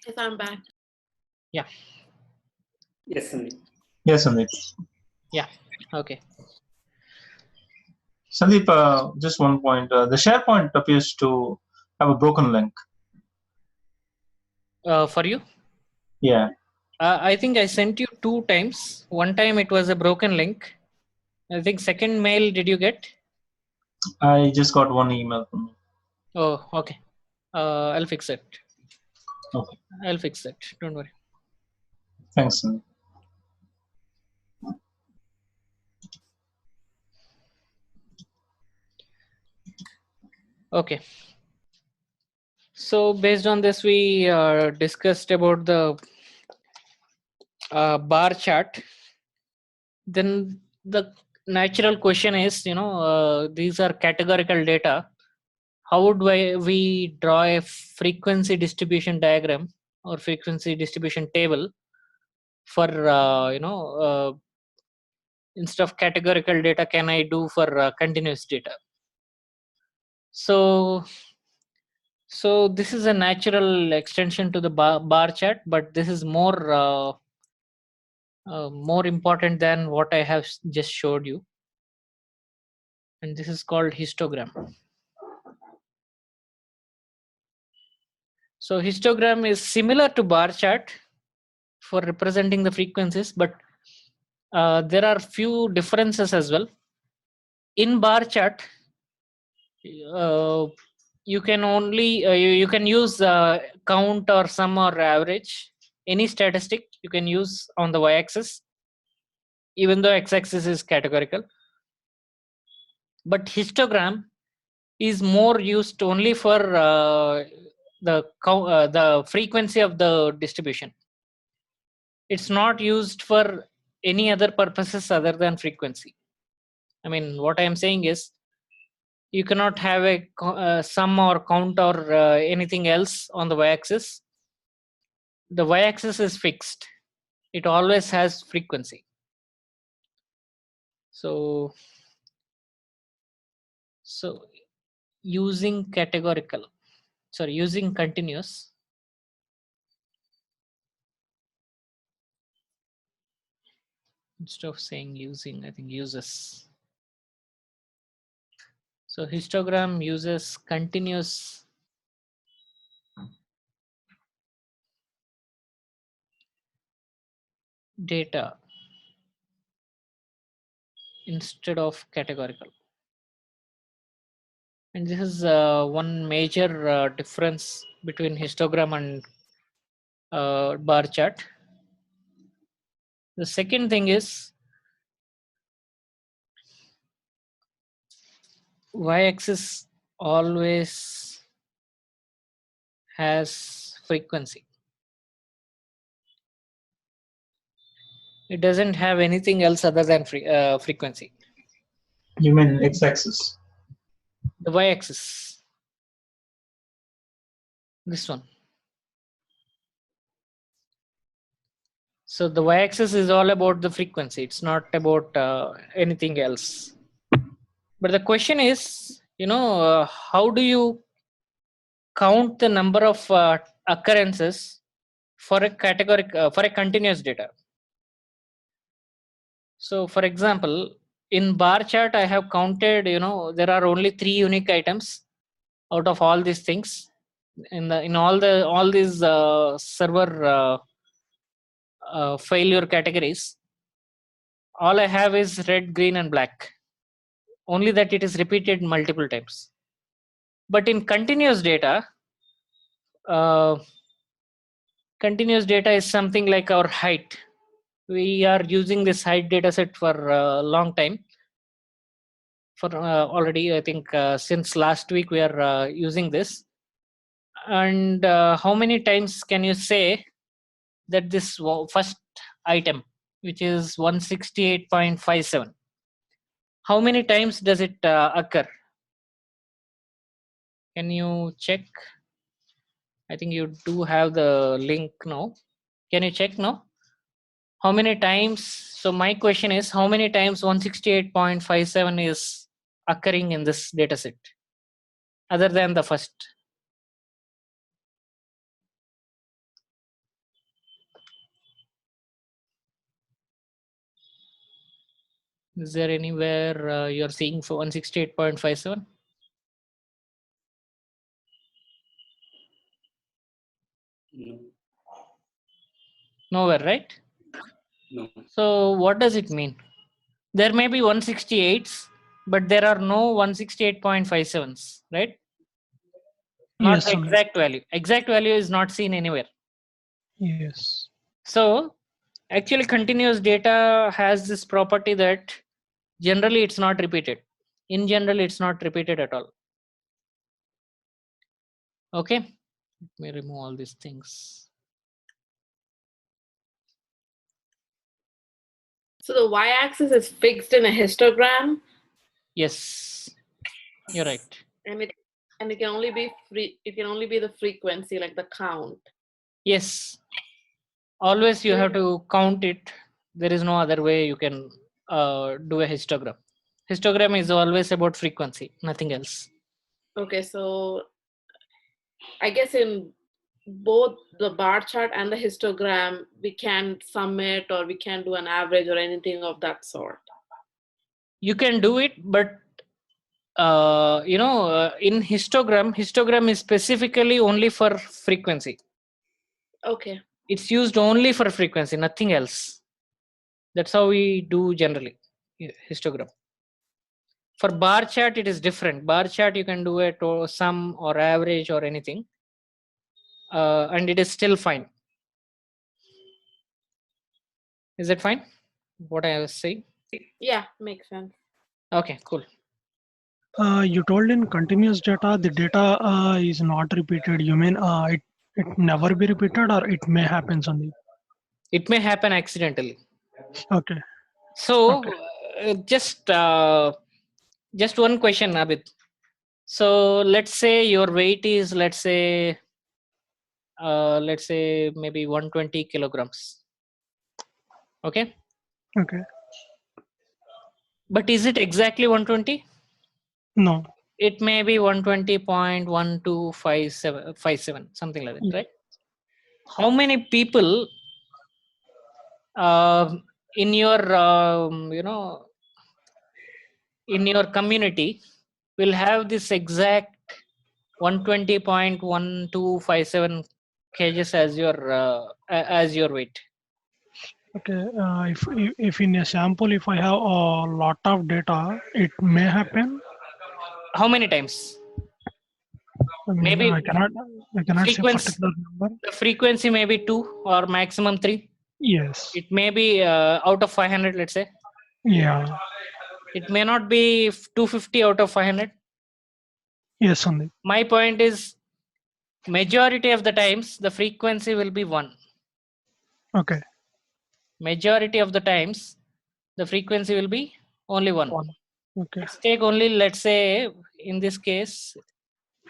Yes, I'm back. Yeah. Yes, Sandeep. Yes, Sandeep. Yeah. Okay. Sandeep, just one point. The SharePoint appears to have a broken link. For you? Yeah. I think I sent you 2 times. One time it was a broken link. I think second mail, did you get? I just got one email from you. Oh, okay. I'll fix it. Okay. I'll fix it. Don't worry. Thanks, Sandeep. Okay. So based on this, we discussed about the bar chart. Then the natural question is, these are categorical data. How would we draw a frequency distribution diagram or frequency distribution table for, instead of categorical data, can I do for continuous data? So this is a natural extension to the bar chart, but this is more important than what I have just showed you. And this is called histogram. So histogram is similar to bar chart for representing the frequencies, but there are few differences as well. In bar chart, you can only you can use count or sum or average, any statistic you can use on the y-axis, even though x-axis is categorical. But histogram is more used only for the frequency of the distribution. It's not used for any other purposes other than frequency. I mean, what I am saying is, you cannot have a sum or count or anything else on the y-axis. The y-axis is fixed. It always has frequency. So using using continuous, instead of saying using, I think uses. So histogram uses continuous data instead of categorical. And this is one major difference between histogram and bar chart. The second thing is, y-axis always has frequency. It doesn't have anything else other than frequency. You mean x-axis? The y-axis, this one. So the y-axis is all about the frequency. It's not about anything else. But the question is, how do you count the number of occurrences for a for a continuous data? So for example, in bar chart, I have counted, there are only 3 unique items out of all these things. In all these server failure categories, all I have is red, green, and black. Only that it is repeated multiple times. But in continuous data is something like our height. We are using this height data set for a long time. For already, I think since last week we are using this. And how many times can you say that this first item, which is 168.57, how many times does it occur? Can you check? I think you do have the link now. Can you check now? How many times? So my question is, how many times 168.57 is occurring in this data set, other than the first? Is there anywhere you're seeing for 168.57? No. Nowhere, right? No. So what does it mean? There may be 168s, but there are no 168.57s, right? Not Yes, the Sandeep. exact value. Exact value is not seen anywhere. Yes. So actually continuous data has this property that generally it's not repeated. In general, it's not repeated at all. Okay, let me remove all these things. So the y-axis is fixed in a histogram. Yes, you're right. And it can only be it can only be the frequency, like the count. Yes, always you have to count it. There is no other way you can do a histogram. Histogram is always about frequency, nothing else. Okay, so I guess in both the bar chart and the histogram, we can sum it or we can do an average or anything of that sort. You can do it, but in histogram is specifically only for frequency. Okay. It's used only for frequency, nothing else. That's how we do generally histogram. For bar chart, it is different. Bar chart, you can do it or sum or average or anything, and it is still fine. Is it fine? What I was saying? Yeah, makes sense. Okay, cool. You told in continuous data, the data is not repeated. You mean it never be repeated, or it may happen, Sandeep? It may happen accidentally. Okay. So Okay. just one question, Abid. So let's say your weight is let's say maybe 120 kilograms. Okay. Okay. But is it exactly 120? No. It may be 120.1257, something like that, right? How many people in your in your community will have this exact 120.1257 kgs as your weight? Okay. If in a sample, if I have a lot of data, it may happen. How many times? I mean, Maybe I cannot say frequency. particular number. The frequency may be 2 or maximum 3. Yes. It may be out of 500, let's say. Yeah. It may not be 250 out of 500. Yes, Sandeep. My point is, majority of the times the frequency will be 1. Okay. Majority of the times the frequency will be only 1. Okay. Let's take only, let's say in this case,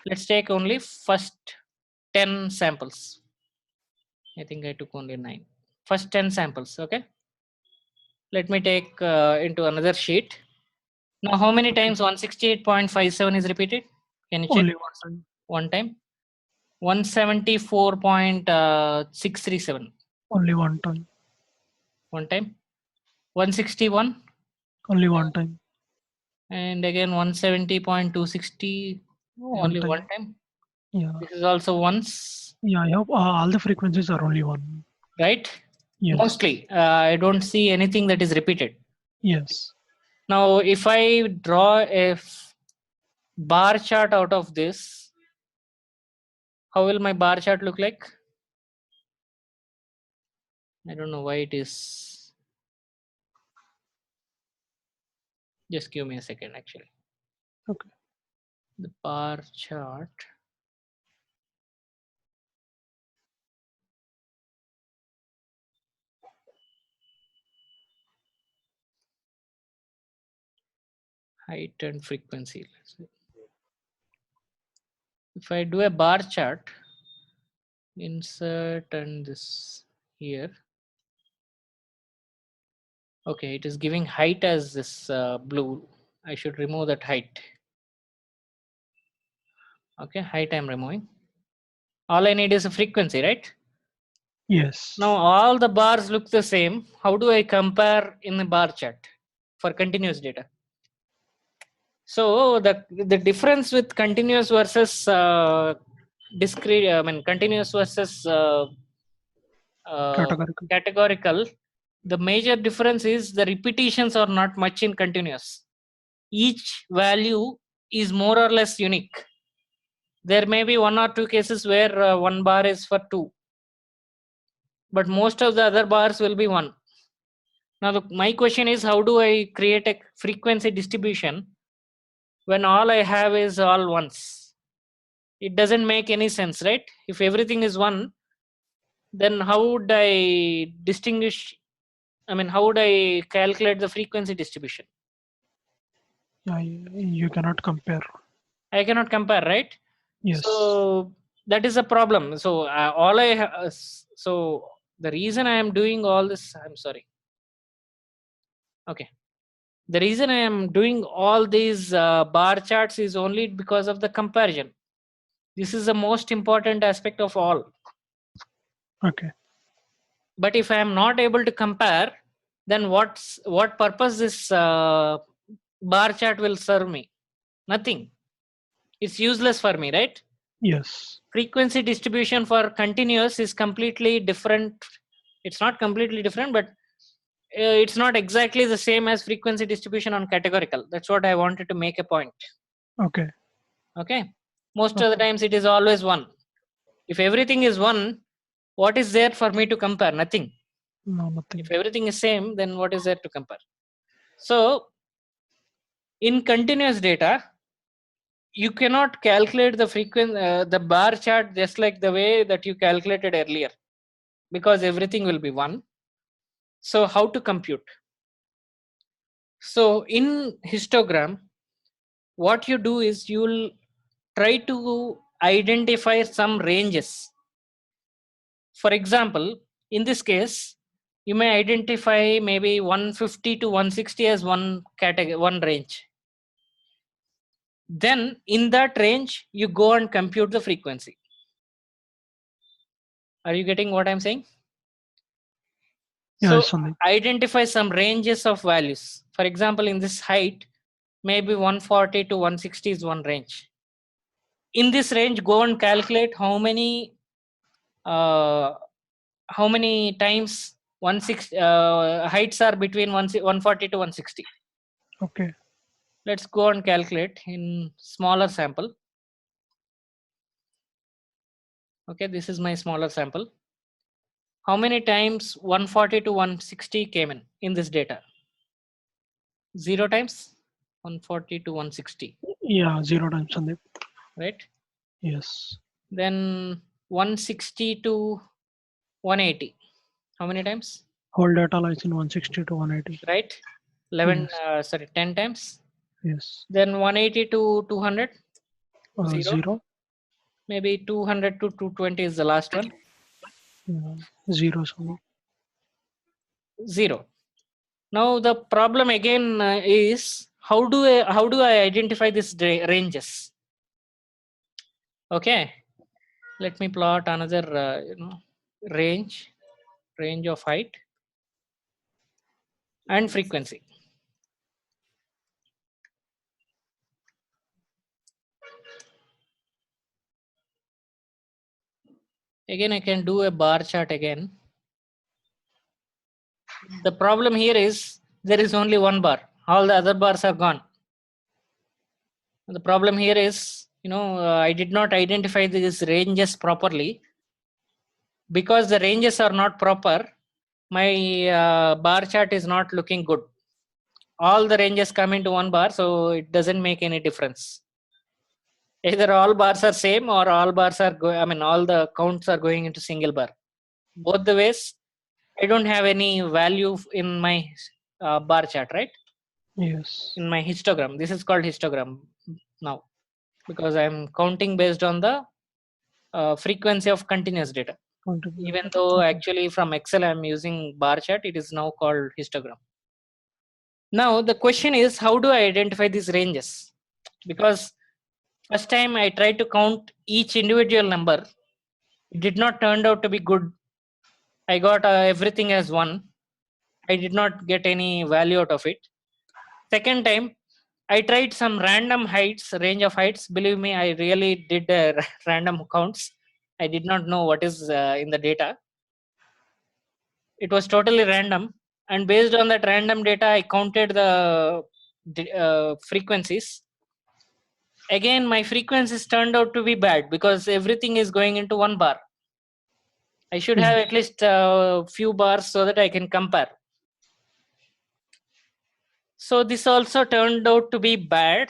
let's take only first 10 samples. I think I took only 9. First 10 samples. Okay. Let me take into another sheet. Now, how many times 168.57 is repeated? Can you check? Only one time. One time. 174.637. Only one time. One time. 161. Only one time. And again 170.260. One Only time. one time. Yeah. This is also once. Yeah. I hope all the frequencies are only one. Right? Yes. Mostly. I don't see anything that is repeated. Yes. Now, if I draw a bar chart out of this, how will my bar chart look like? I don't know why it is. Just give me a second, actually. Okay. The bar chart. Height and frequency. If I do a bar chart, insert and this here. Okay, it is giving height as this blue. I should remove that height. Okay, height I'm removing. All I need is a frequency, right? Yes. Now all the bars look the same. How do I compare in the bar chart? for continuous data. So the difference with continuous versus discrete, continuous versus Categorical. categorical, the major difference is the repetitions are not much in continuous. Each value is more or less unique. There may be 1 or 2 cases where 1 bar is for 2, but most of the other bars will be 1. Now my question is, how do I create a frequency distribution when all I have is all ones? It doesn't make any sense, right? If everything is 1, then how would I distinguish, how would I calculate the frequency distribution? You cannot compare. I cannot compare, right? Yes. So that is a problem. So so the reason I am doing all this, I'm sorry. Okay. The reason I am doing all these bar charts is only because of the comparison. This is the most important aspect of all. Okay. But if I am not able to compare, then what purpose this bar chart will serve me? Nothing. It's useless for me, right? Yes. Frequency distribution for continuous is completely different. It's not completely different, but it's not exactly the same as frequency distribution on categorical. That's what I wanted to make a point. Okay. Okay. Most of the times it is always 1. If everything is 1, what is there for me to compare? Nothing. No, nothing. If everything is same, then what is there to compare? So in continuous data, you cannot calculate the frequency, the bar chart just like the way that you calculated earlier, because everything will be 1. So how to compute? So in histogram, what you do is you'll try to identify some ranges. For example, in this case, you may identify maybe 150 to 160 as one category, one range. Then in that range, you go and compute the frequency. Are you getting what I'm saying? Yeah, So identify some ranges of values. For example, in this height, maybe 140 to 160 is one range. In this range, go and calculate how many times 160 heights are between 140 to 160. Okay. Let's go and calculate in smaller sample. Okay, this is my smaller sample. How many times 140 to 160 came in this data? 0 times 140 to 160. Yeah, 0 times, Sandeep. Right? Yes. Then 160 to 180. How many times? Whole data lies in 160 to 180. Right? 10 times. Yes. Then 180 to 200. 0. Maybe 200 to 220 is the last one. Yeah. 0. 0. Now the problem again is how do I identify these ranges? Okay, let me plot another range of height and frequency. Again, I can do a bar chart again. The problem here is there is only one bar. All the other bars are gone. The problem here is, I did not identify these ranges properly. Because the ranges are not proper, my bar chart is not looking good. All the ranges come into one bar, so it doesn't make any difference. Either all bars are same or all bars are all the counts are going into single bar. Both the ways, I don't have any value in my bar chart, right? Yes. In my histogram. This is called histogram now, because I'm counting based on the frequency of continuous data. Even though actually from Excel I'm using bar chart, it is now called histogram. Now the question is, how do I identify these ranges? Because first time I tried to count each individual number, it did not turn out to be good. I got everything as 1. I did not get any value out of it. Second time, I tried some random heights, range of heights. Believe me, I really did random counts. I did not know what is in the data. It was totally random. And based on that random data, I counted the frequencies. Again, my frequencies turned out to be bad because everything is going into one bar. I should have at least a few bars so that I can compare. So this also turned out to be bad.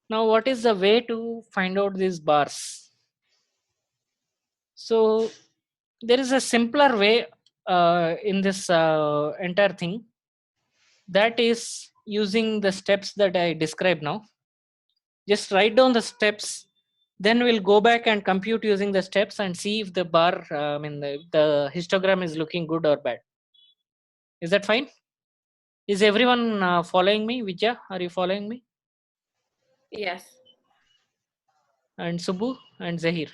Now, what is the way to find out these bars? So there is a simpler way in this entire thing. That is using the steps that I described now. Just write down the steps. Then we'll go back and compute using the steps and see if the bar, the histogram is looking good or bad. Is that fine? Is everyone following me? Vijay, are you following me? Yes. And Subbu and Zahir.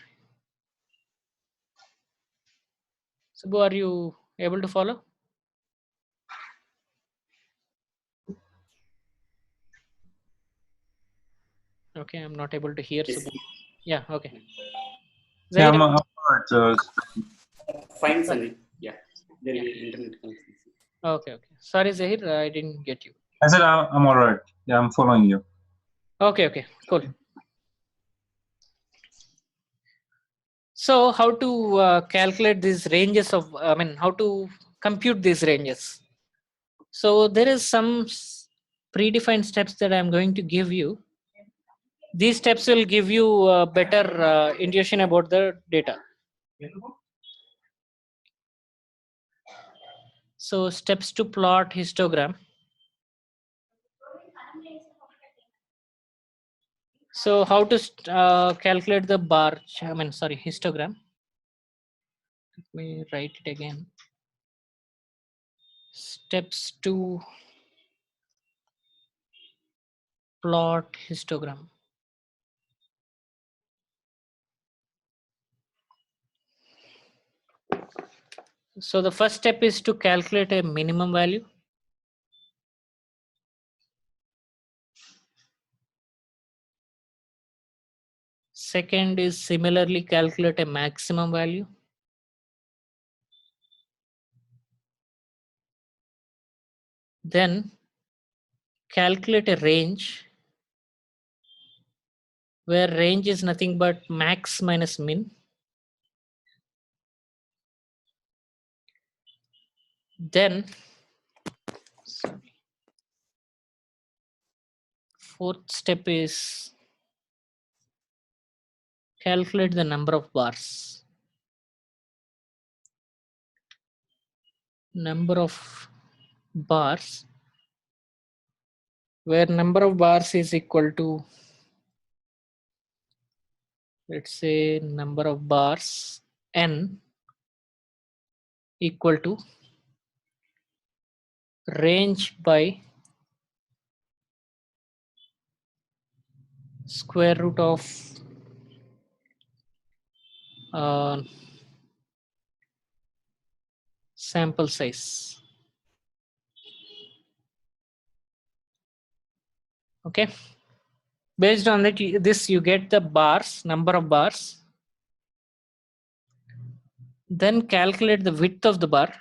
Subbu, are you able to follow? Okay, I'm not able to hear Yes. Subbu. Yeah, okay. Yeah, Zahir, I'm all right. Fine, Sunny. Yeah, there will be internet connection. okay. Sorry, Zahir, I didn't get you. I said I'm all right. Yeah, I'm following you. Okay, cool. So how to calculate these ranges of, how to compute these ranges? So there is some predefined steps that I'm going to give you. These steps will give you a better intuition about the data. So steps to plot histogram. So how to calculate the bar, histogram. Let me write it again. Steps to plot histogram. So the first step is to calculate a minimum value. Second is similarly calculate a maximum value. Then calculate a range where range is nothing but max minus min. Then fourth step is calculate the number of bars. Number of bars where number of bars is equal to, let's say, number of bars n equal to range by square root of sample size. Okay, based on that, this you get the bars, number of bars. Then calculate the width of the bar.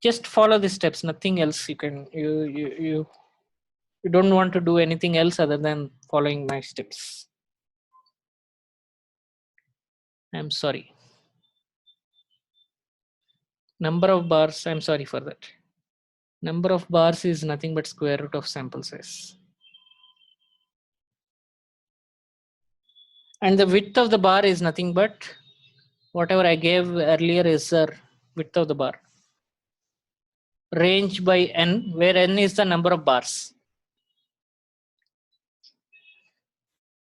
Just follow the steps, nothing else. You don't want to do anything else other than following my steps. I'm sorry. Number of bars, I'm sorry for that. Number of bars is nothing but square root of sample size. And the width of the bar is nothing but whatever I gave earlier is the width of the bar. Range by n, where n is the number of bars.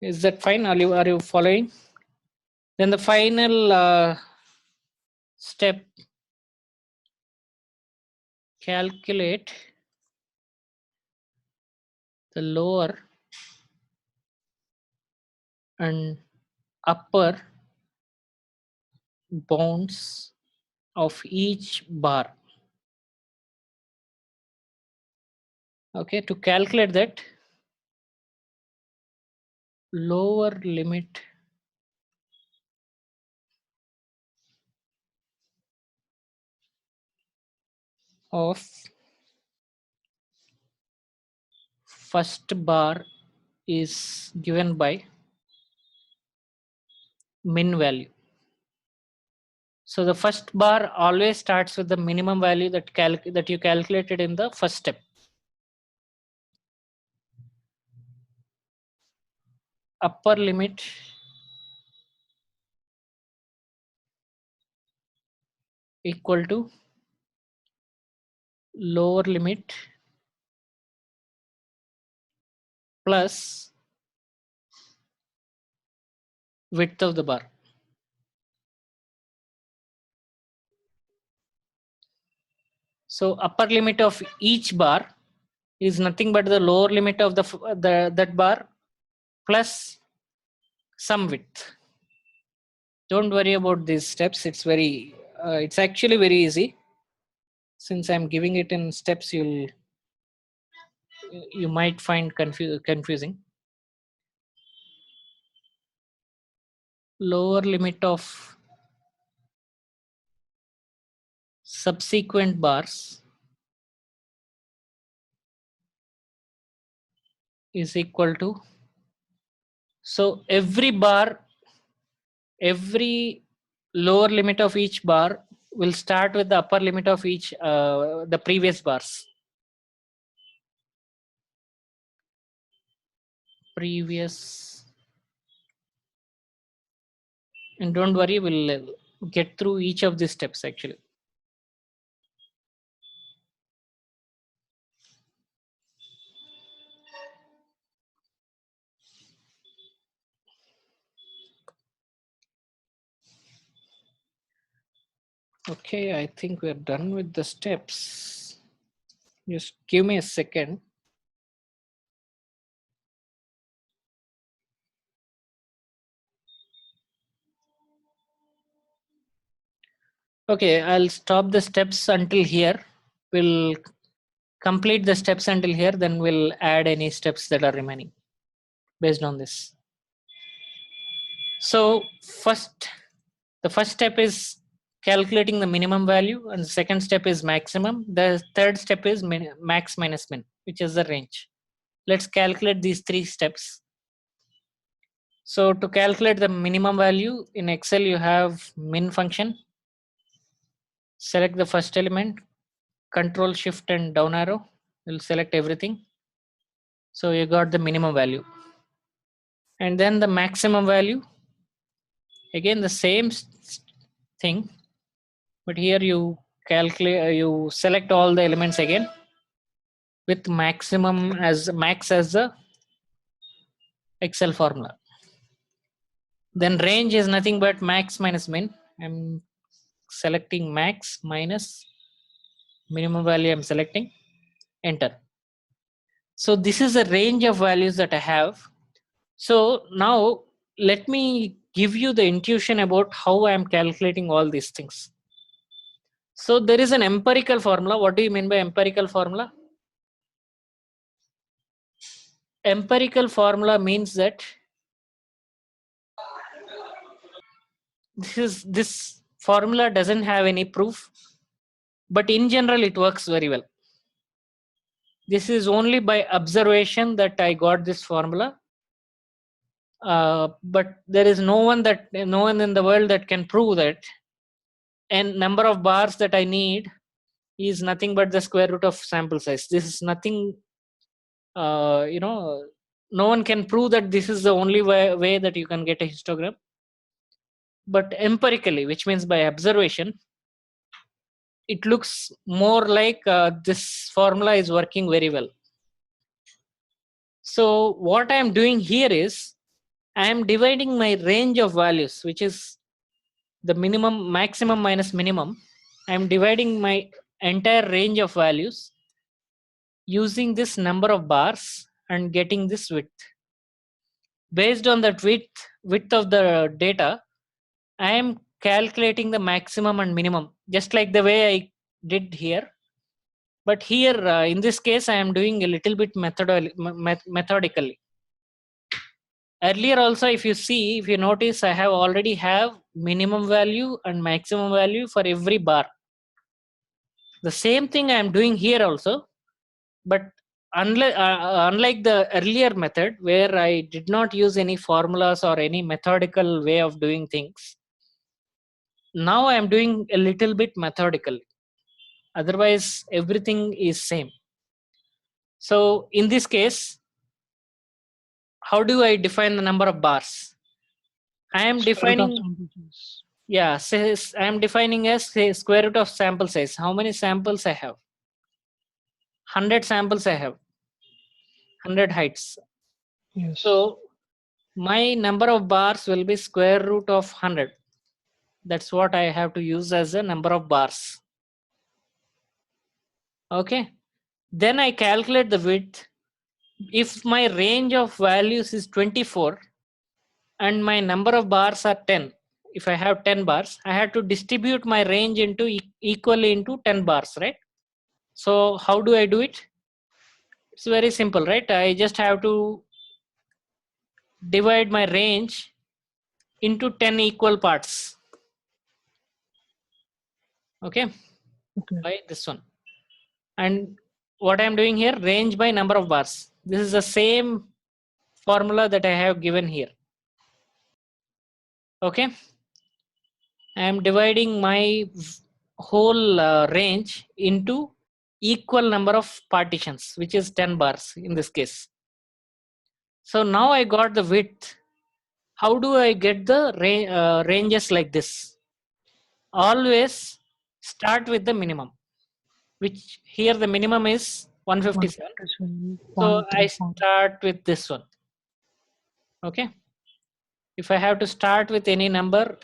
Is that fine? Are you following? Then the final step, calculate the lower and upper bounds of each bar. Okay, to calculate that, lower limit of first bar is given by min value. So the first bar always starts with the minimum value that you calculated in the first step. Upper limit equal to lower limit plus width of the bar. So upper limit of each bar is nothing but the lower limit of that bar plus some width. Don't worry about these steps. It's actually very easy. Since I'm giving it in steps, you might find confusing. Lower limit of subsequent bars is equal to, so every lower limit of each bar will start with the upper limit of each the previous bars. And don't worry, we'll get through each of these steps actually. Okay, I think we're done with the steps. Just give me a second. Okay, I'll stop the steps until here. We'll complete the steps until here, then we'll add any steps that are remaining based on this. So the first step is calculating the minimum value, and the second step is maximum. The third step is max minus min, which is the range. Let's calculate these three steps. So to calculate the minimum value in Excel, you have min function. Select the first element, Control Shift and down arrow will select everything. So you got the minimum value. And then the maximum value, again the same thing, but here you calculate, you select all the elements again with max as the Excel formula. Then range is nothing but max minus min. I'm selecting max minus minimum value. I'm selecting enter. So this is a range of values that I have. So now let me give you the intuition about how I am calculating all these things. So there is an empirical formula. What do you mean by empirical formula? Empirical formula means that this formula doesn't have any proof, but in general it works very well. This is only by observation that I got this formula. But there is no one in the world that can prove that. And number of bars that I need is nothing but the square root of sample size. This is nothing, no one can prove that this is the only way that you can get a histogram. But empirically, which means by observation, it looks more like this formula is working very well. So what I am doing here is I am dividing my range of values, which is the maximum minus minimum. I am dividing my entire range of values using this number of bars and getting this width. Based on that width of the data, I am calculating the maximum and minimum, just like the way I did here. But here in this case, I am doing a little bit methodically. Earlier also, if you notice, I have already have minimum value and maximum value for every bar. The same thing I am doing here also, but unlike the earlier method where I did not use any formulas or any methodical way of doing things, now I am doing a little bit methodically. Otherwise, everything is same. So in this case, how do I define the number of bars? I am defining, yeah, says I am defining as say square root of sample size. How many samples I have? 100 samples I have. 100 heights. Yes. So my number of bars will be square root of 100. That's what I have to use as a number of bars. Okay. Then I calculate the width. If my range of values is 24 and my number of bars are 10, if I have 10 bars, I have to distribute my range into equally into 10 bars, right? So how do I do it? It's very simple, right? I just have to divide my range into 10 equal parts. Okay. By this one. And what I'm doing here, range by number of bars. This is the same formula that I have given here. Okay. I am dividing my whole range into equal number of partitions, which is 10 bars in this case. So now I got the width. How do I get the ranges like this? Always start with the minimum, which here the minimum is 157. So I start with this one. Okay. If I have to start with any number,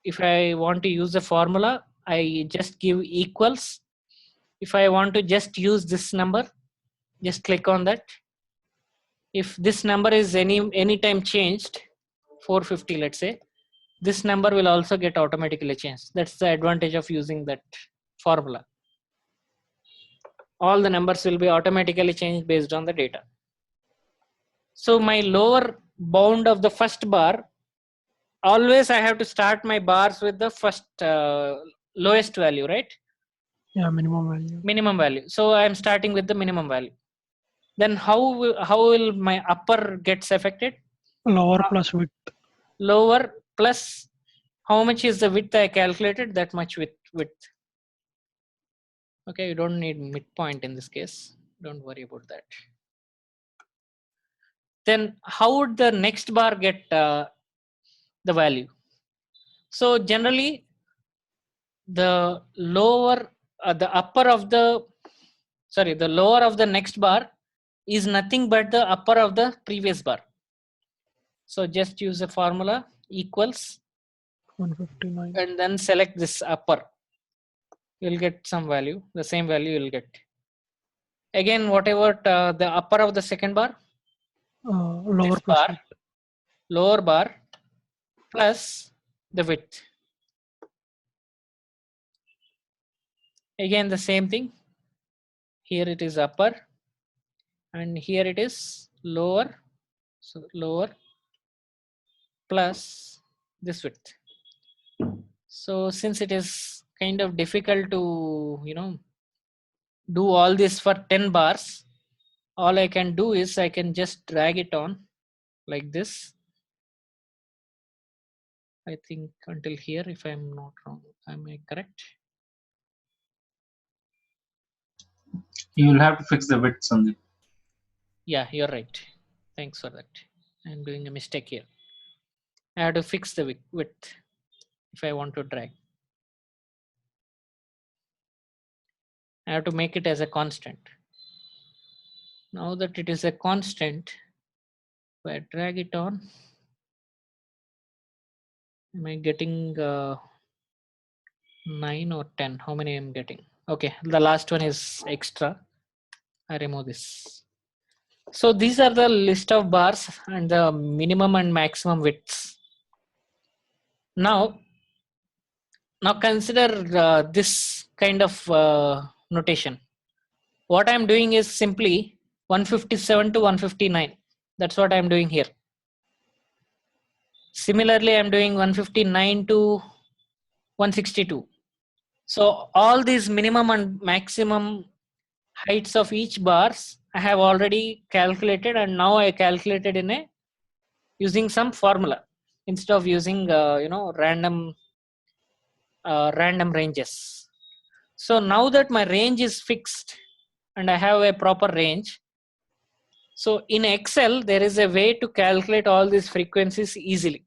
if I want to use the formula, I just give equals. If I want to just use this number, just click on that. If this number is any time changed, 450, let's say, this number will also get automatically changed. That's the advantage of using that formula. All the numbers will be automatically changed based on the data. So my lower bound of the first bar, always I have to start my bars with the first lowest value, right? Yeah, minimum value. Minimum value. So I am starting with the minimum value. Then how will my upper gets affected? Lower plus width. Lower plus how much is the width I calculated, that much width. Okay, you don't need midpoint in this case. Don't worry about that. Then how would the next bar get the value? So generally the lower, the upper of the, sorry, the lower of the next bar is nothing but the upper of the previous bar. So just use the formula equals 159 and then select this upper. You'll get some value, the same value you'll get. Again, whatever the upper of the second bar, lower plus bar, width. lower bar plus the width. Again, the same thing. Here it is upper and here it is lower. So lower plus this width. So since it is kind of difficult to, do all this for 10 bars, all I can do is I can just drag it on like this. I think until here, if I'm not wrong, am I correct? You will have to fix the width, Sandeep. Yeah, you're right. Thanks for that. I'm doing a mistake here. I have to fix the width if I want to drag. I have to make it as a constant. Now that it is a constant, if I drag it on, am I getting 9 or 10? How many I'm getting? Okay, the last one is extra. I remove this. So these are the list of bars and the minimum and maximum widths. Now consider this kind of notation. what I'm doing is simply 157 to 159. That's what I'm doing here. Similarly, I'm doing 159 to 162. So all these minimum and maximum heights of each bars I have already calculated, and now I calculated in a using some formula instead of using random ranges. So now that my range is fixed and I have a proper range, so in Excel there is a way to calculate all these frequencies easily.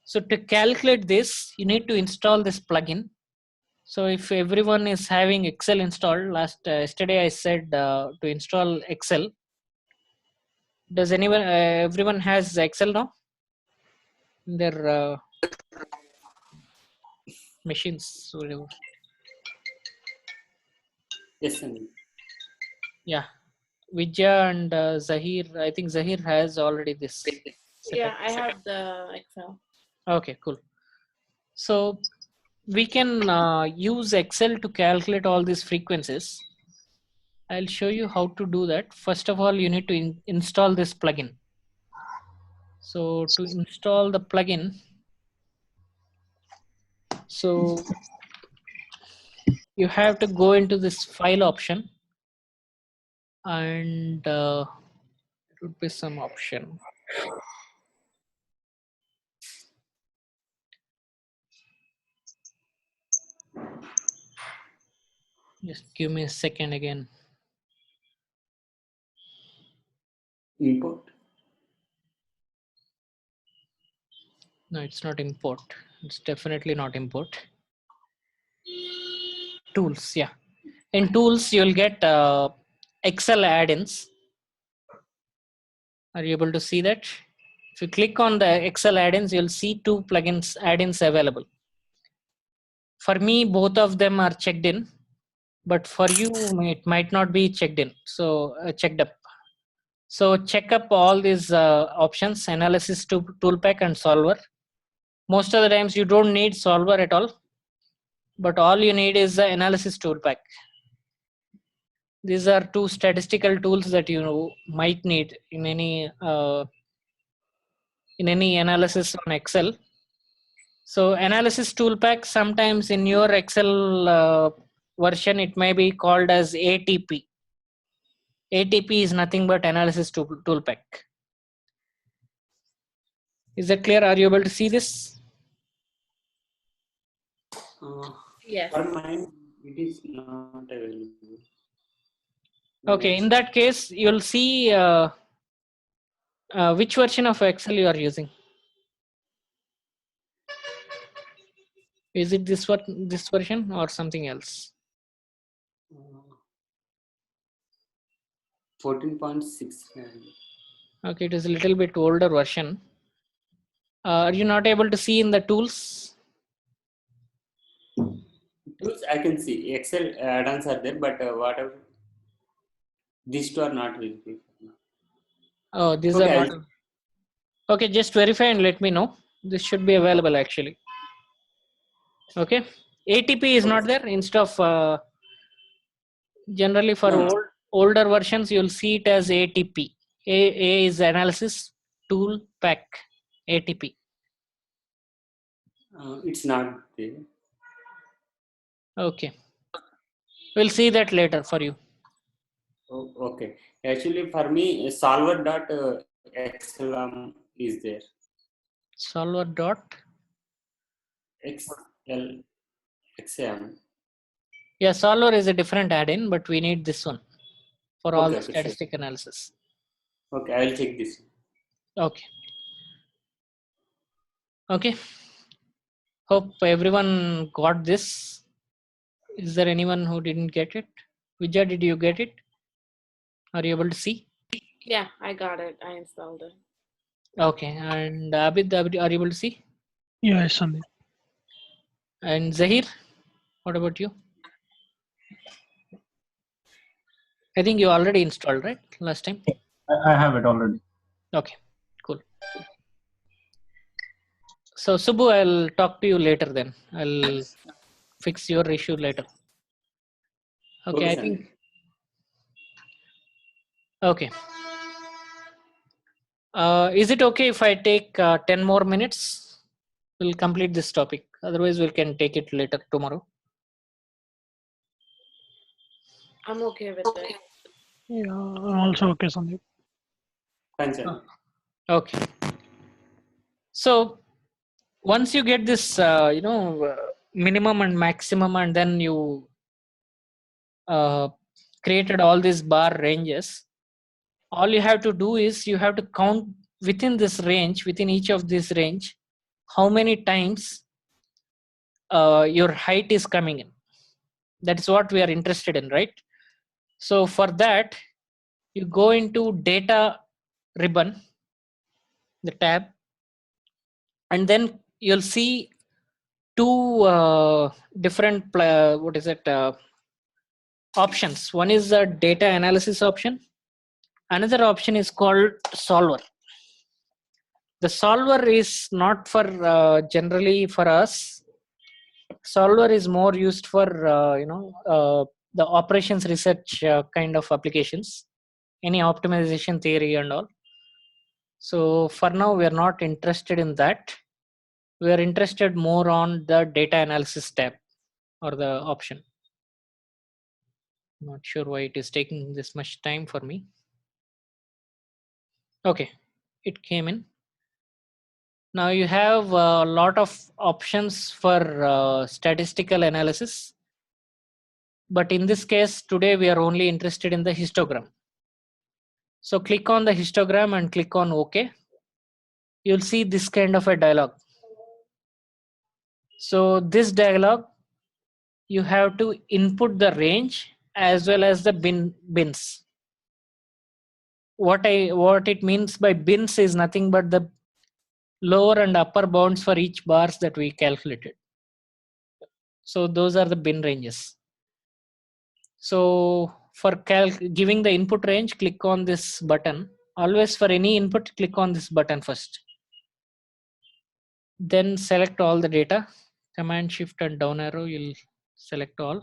So to calculate this, you need to install this plugin. So if everyone is having Excel installed, yesterday I said to install Excel. Does everyone has Excel now in their machines? Whatever. Yes, Sandeep. Yeah, Vijay and Zahir. I think Zahir has already this set Yeah, up. I have the Excel. Okay, cool. So we can use Excel to calculate all these frequencies. I'll show you how to do that. First of all, you need to install this plugin. So to install the plugin, so you have to go into this file option, and there would be some option. Just give me a second again. Import. No, it's not import. It's definitely not import. Tools, yeah. In tools, you'll get Excel add-ins. Are you able to see that? If you click on the Excel add-ins, you'll see two plugins add-ins available. For me, both of them are checked in, but for you, it might not be checked in. So checked up. So check up all these options: analysis toolpack and solver. Most of the times you don't need solver at all, but all you need is the analysis toolpack. These are two statistical tools that you might need in any analysis on Excel. So analysis toolpack, sometimes in your Excel version, it may be called as ATP. ATP is nothing but analysis toolpack. Is that clear? Are you able to see this? Yes. For mine, it is not available. Okay, in that case, you'll see which version of Excel you are using. Is it this version or something else? 14.6. Okay, it is a little bit older version. Are you not able to see in the tools? Tools I can see. Excel add-ons are there, but whatever these two are not visible. Oh, these Okay, are not. Okay, just verify and let me know. This should be available actually. Okay, ATP is Okay. not there. Instead of generally for No. older versions, you'll see it as ATP. A is analysis tool pack. ATP. It's not there. Okay, we'll see that later for you. Oh, okay. Actually, for me, solver.xlm is there. Solver dot. XM. Yeah, solver is a different add-in, but we need this one for all the statistic analysis. Okay, I will check this. Okay. Okay. Hope everyone got this. Is there anyone who didn't get it? Vijay, did you get it? Are you able to see? Yeah, I got it. I installed it. Okay. And Abid, are you able to see? Yes, Sandeep. And Zahir, what about you? I think you already installed, right? Last time? I have it already. Okay, cool. So Subbu, I'll talk to you later then. I'll fix your issue later. Okay, Okay, I think Okay. Is it okay if I take 10 more minutes? We'll complete this topic. Otherwise, we can take it later tomorrow. I'm okay with that. Yeah, also okay, Sandeep. Fine, sir. Okay. So once you get this, minimum and maximum, and then you created all these bar ranges, all you have to do is you have to count within this range, within each of this range, how many times your height is coming in. That's what we are interested in, right? So for that, you go into data ribbon, the tab, and then you'll see two different options. One is the data analysis option. Another option is called solver. The solver is not for generally for us. Solver is more used for the operations research kind of applications, any optimization theory and all. So for now we are not interested in that. We are interested more on the data analysis tab or the option. Not sure why it is taking this much time for me. Okay, it came in. Now you have a lot of options for statistical analysis. But in this case, today we are only interested in the histogram. So click on the histogram and click on OK. You'll see this kind of a dialog. So this dialog, you have to input the range as well as the bins. What it means by bins is nothing but the lower and upper bounds for each bars that we calculated. So those are the bin ranges. So for giving the input range, click on this button. Always for any input, click on this button first. Then select all the data. Command Shift and down arrow, you'll select all.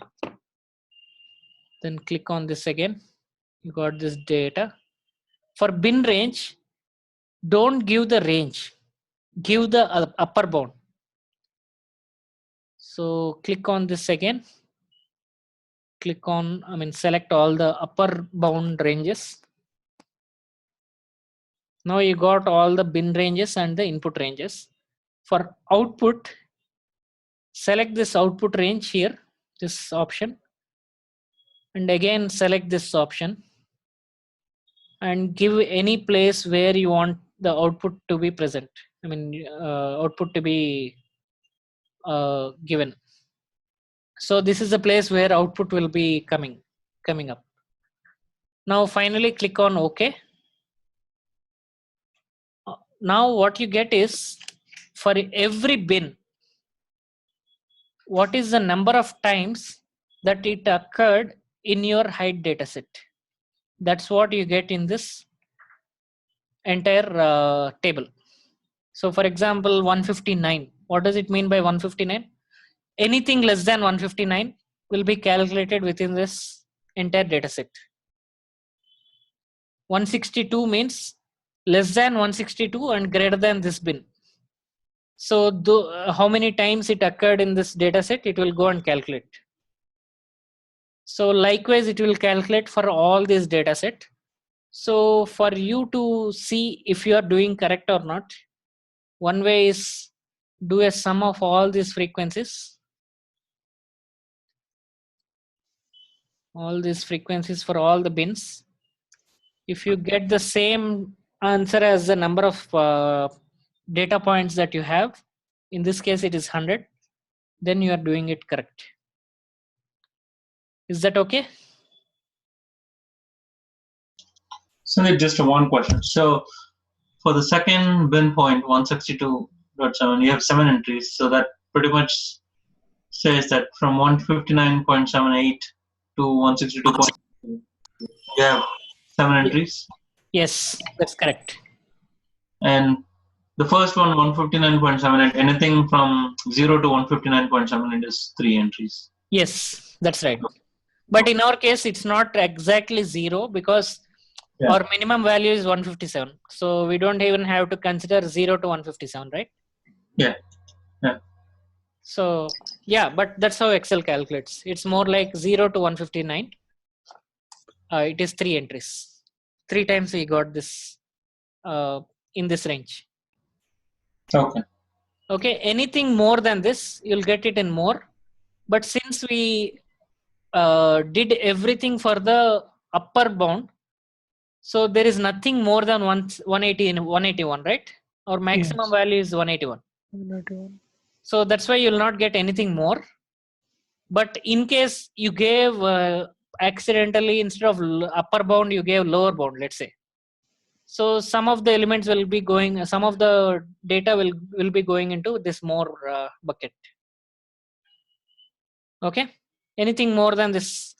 Then click on this again. You got this data. For bin range, don't give the range. Give the upper bound. So click on this again. Click on, select all the upper bound ranges. Now you got all the bin ranges and the input ranges. For output, select this output range here, this option, and again select this option and give any place where you want the output to be present. Output to be given. So this is the place where output will be coming up. Now finally click on OK. Now what you get is, for every bin, what is the number of times that it occurred in your height dataset. That's what you get in this entire table. So for example, 159. What does it mean by 159? Anything less than 159 will be calculated within this entire dataset. 162 means less than 162 and greater than this bin. So how many times it occurred in this dataset, it will go and calculate. So likewise, it will calculate for all this dataset. So for you to see if you are doing correct or not, one way is do a sum of all these frequencies. All these frequencies for all the bins. If you get the same answer as the number of data points that you have, in this case it is 100, then you are doing it correct. Is that okay? So just one question. So for the second bin point, 162.7, you have 7 entries. So that pretty much says that from 159.78 to 162. You have 7 entries. Yes, that's correct. And the first one, 159.78, anything from 0 to 159.78 is 3 entries. Yes, that's right. But in our case, it's not exactly 0 because Yeah. Our minimum value is 157. So we don't even have to consider 0 to 157, right? Yeah. Yeah. So yeah, but that's how Excel calculates. It's more like 0 to 159. It is 3 entries. 3 times we got this in this range. Okay. Okay, anything more than this, you'll get it in more. But since we did everything for the upper bound, so there is nothing more than 180 and 181, right? Our maximum Yes. value is 181. 181. So that's why you'll not get anything more. But in case you gave accidentally, instead of upper bound, you gave lower bound, let's say. So some of the elements will be going, some of the data will be going into this more bucket. Okay, anything more than this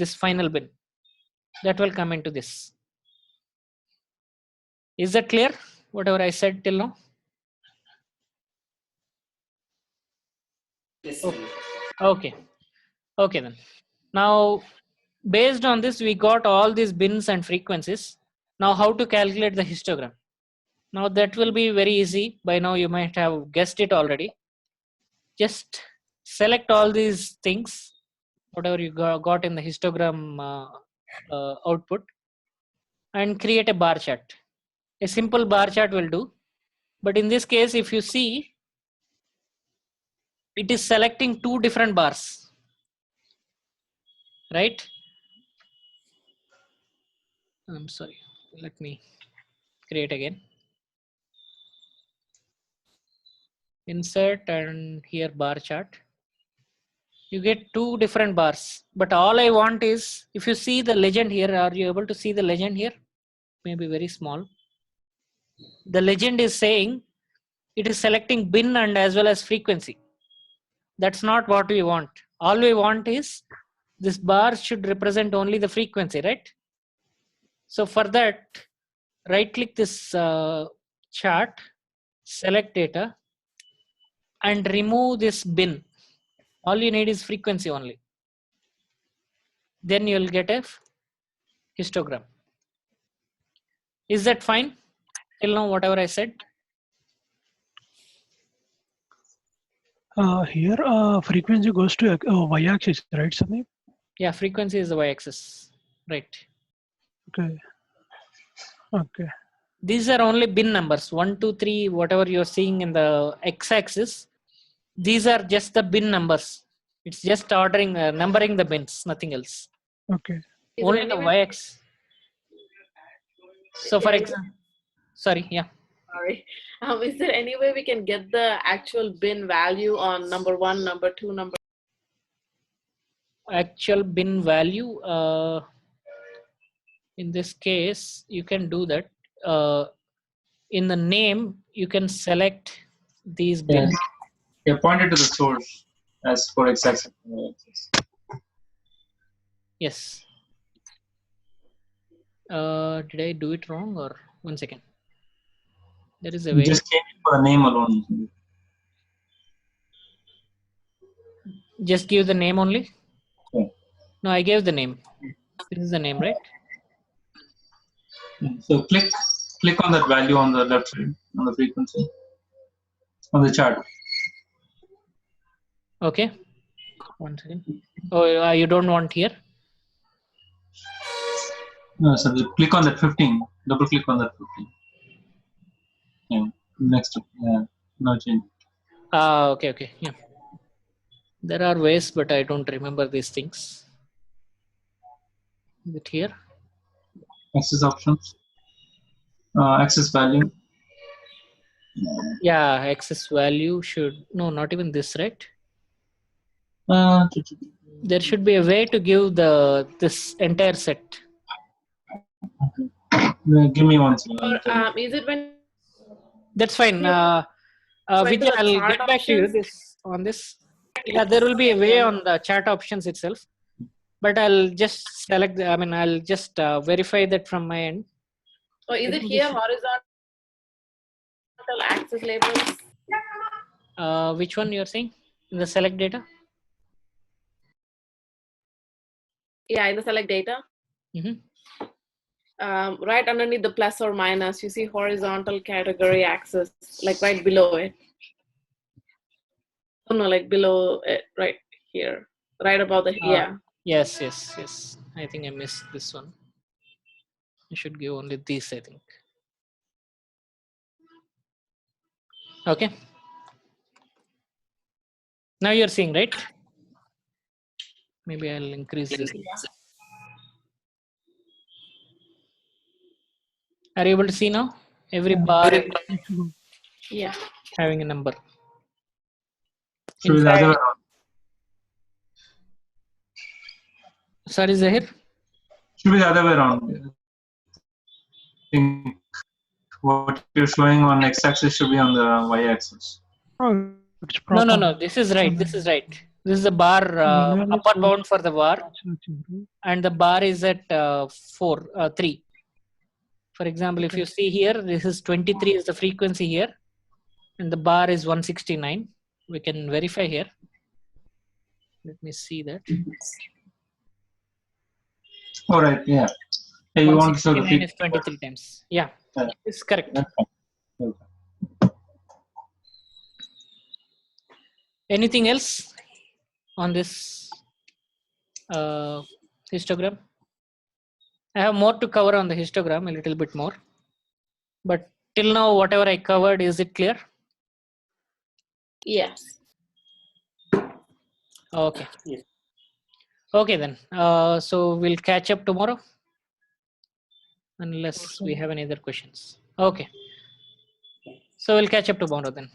this final bin, that will come into this. Is that clear? Whatever I said till now. Yes, Oh, sir. okay. Okay then. Now, based on this, we got all these bins and frequencies. Now, how to calculate the histogram? Now that will be very easy. By now, you might have guessed it already. Just select all these things, whatever you got in the histogram output, and create a bar chart. A simple bar chart will do. But in this case, if you see, it is selecting 2 different bars, right? I'm sorry, let me create again. Insert and here bar chart. You get 2 different bars, but all I want is, if you see the legend here, are you able to see the legend here? Maybe very small. The legend is saying it is selecting bin and as well as frequency. That's not what we want. All we want is this bar should represent only the frequency, right? So for that, right click this chart, select data, and remove this bin. All you need is frequency only. Then you'll get a histogram. Is that fine? Till now, whatever I said. Here, frequency goes to y-axis, right, Sandeep? Yeah, frequency is the y-axis, right? Okay. Okay. These are only bin numbers, 1, 2, 3, whatever you're seeing in the x-axis. These are just the bin numbers. It's just ordering, numbering the bins, nothing else. Okay. Is Only there the any way? y-axis. So for Yeah, example, sorry, yeah. Sorry. Is there any way we can get the actual bin value on number 1, number 2, number? Actual bin value. In this case, you can do that. In the name, you can select these Yeah. bins. Yeah. Point it to the source as for exact. Yes. Did I do it wrong, or 1 second? There is a You way. just came in for the name alone. Just give the name only. Yeah. No, I gave the name. This is the name, right? So click on that value on the left side on the frequency on the chart. Okay. 1 second. Oh, you don't want here? No, so click on that 15. Double click on that 15. Yeah. Next. Yeah. No change. Okay, okay. Yeah. There are ways, but I don't remember these things. Is it here? Access options. Access value. Yeah, access value should, no, not even this, right? Uh, There should be a way to give this entire set. Give me 1 second. Or I'll tell you. is it when That's fine. went to Vijay, the I'll chart get back to you options? on this. Yeah, there will be a way on the chat options itself, but I'll just select. I'll just verify that from my end. Or is I it think here this- horizontal access labels? Which one you're saying? In the select data? Yeah, in the select data. Mm-hmm. Right underneath the plus or minus, you see horizontal category axis, like right below it. Oh no, like below it, right here, right above the, yeah. Yes. I think I missed this one. I should give only these, I think. Okay. Now you're seeing, right? Maybe I'll increase this. Are you able to see now? Every bar Yeah. having a number. Should be the other way around. Sorry, Zahir? Should be the other way around. I think what you're showing on x-axis should be on the y-axis. Oh, it's proper. No. This is right. This is right. This is the bar upper bound for the bar, and the bar is at 3. For example, if you see here, this is 23 is the frequency here, and the bar is 169. We can verify here. Let me see that. All right. Yeah. Hey, you want to show the 169 is 23 times. Yeah, it's correct. That's fine. Okay. Anything else on this histogram? I have more to cover on the histogram, a little bit more. But till now, whatever I covered, is it clear? Yes. Okay. Yes. Okay then. So we'll catch up tomorrow, unless we have any other questions. Okay. So we'll catch up tomorrow then.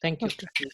Thank you. Okay.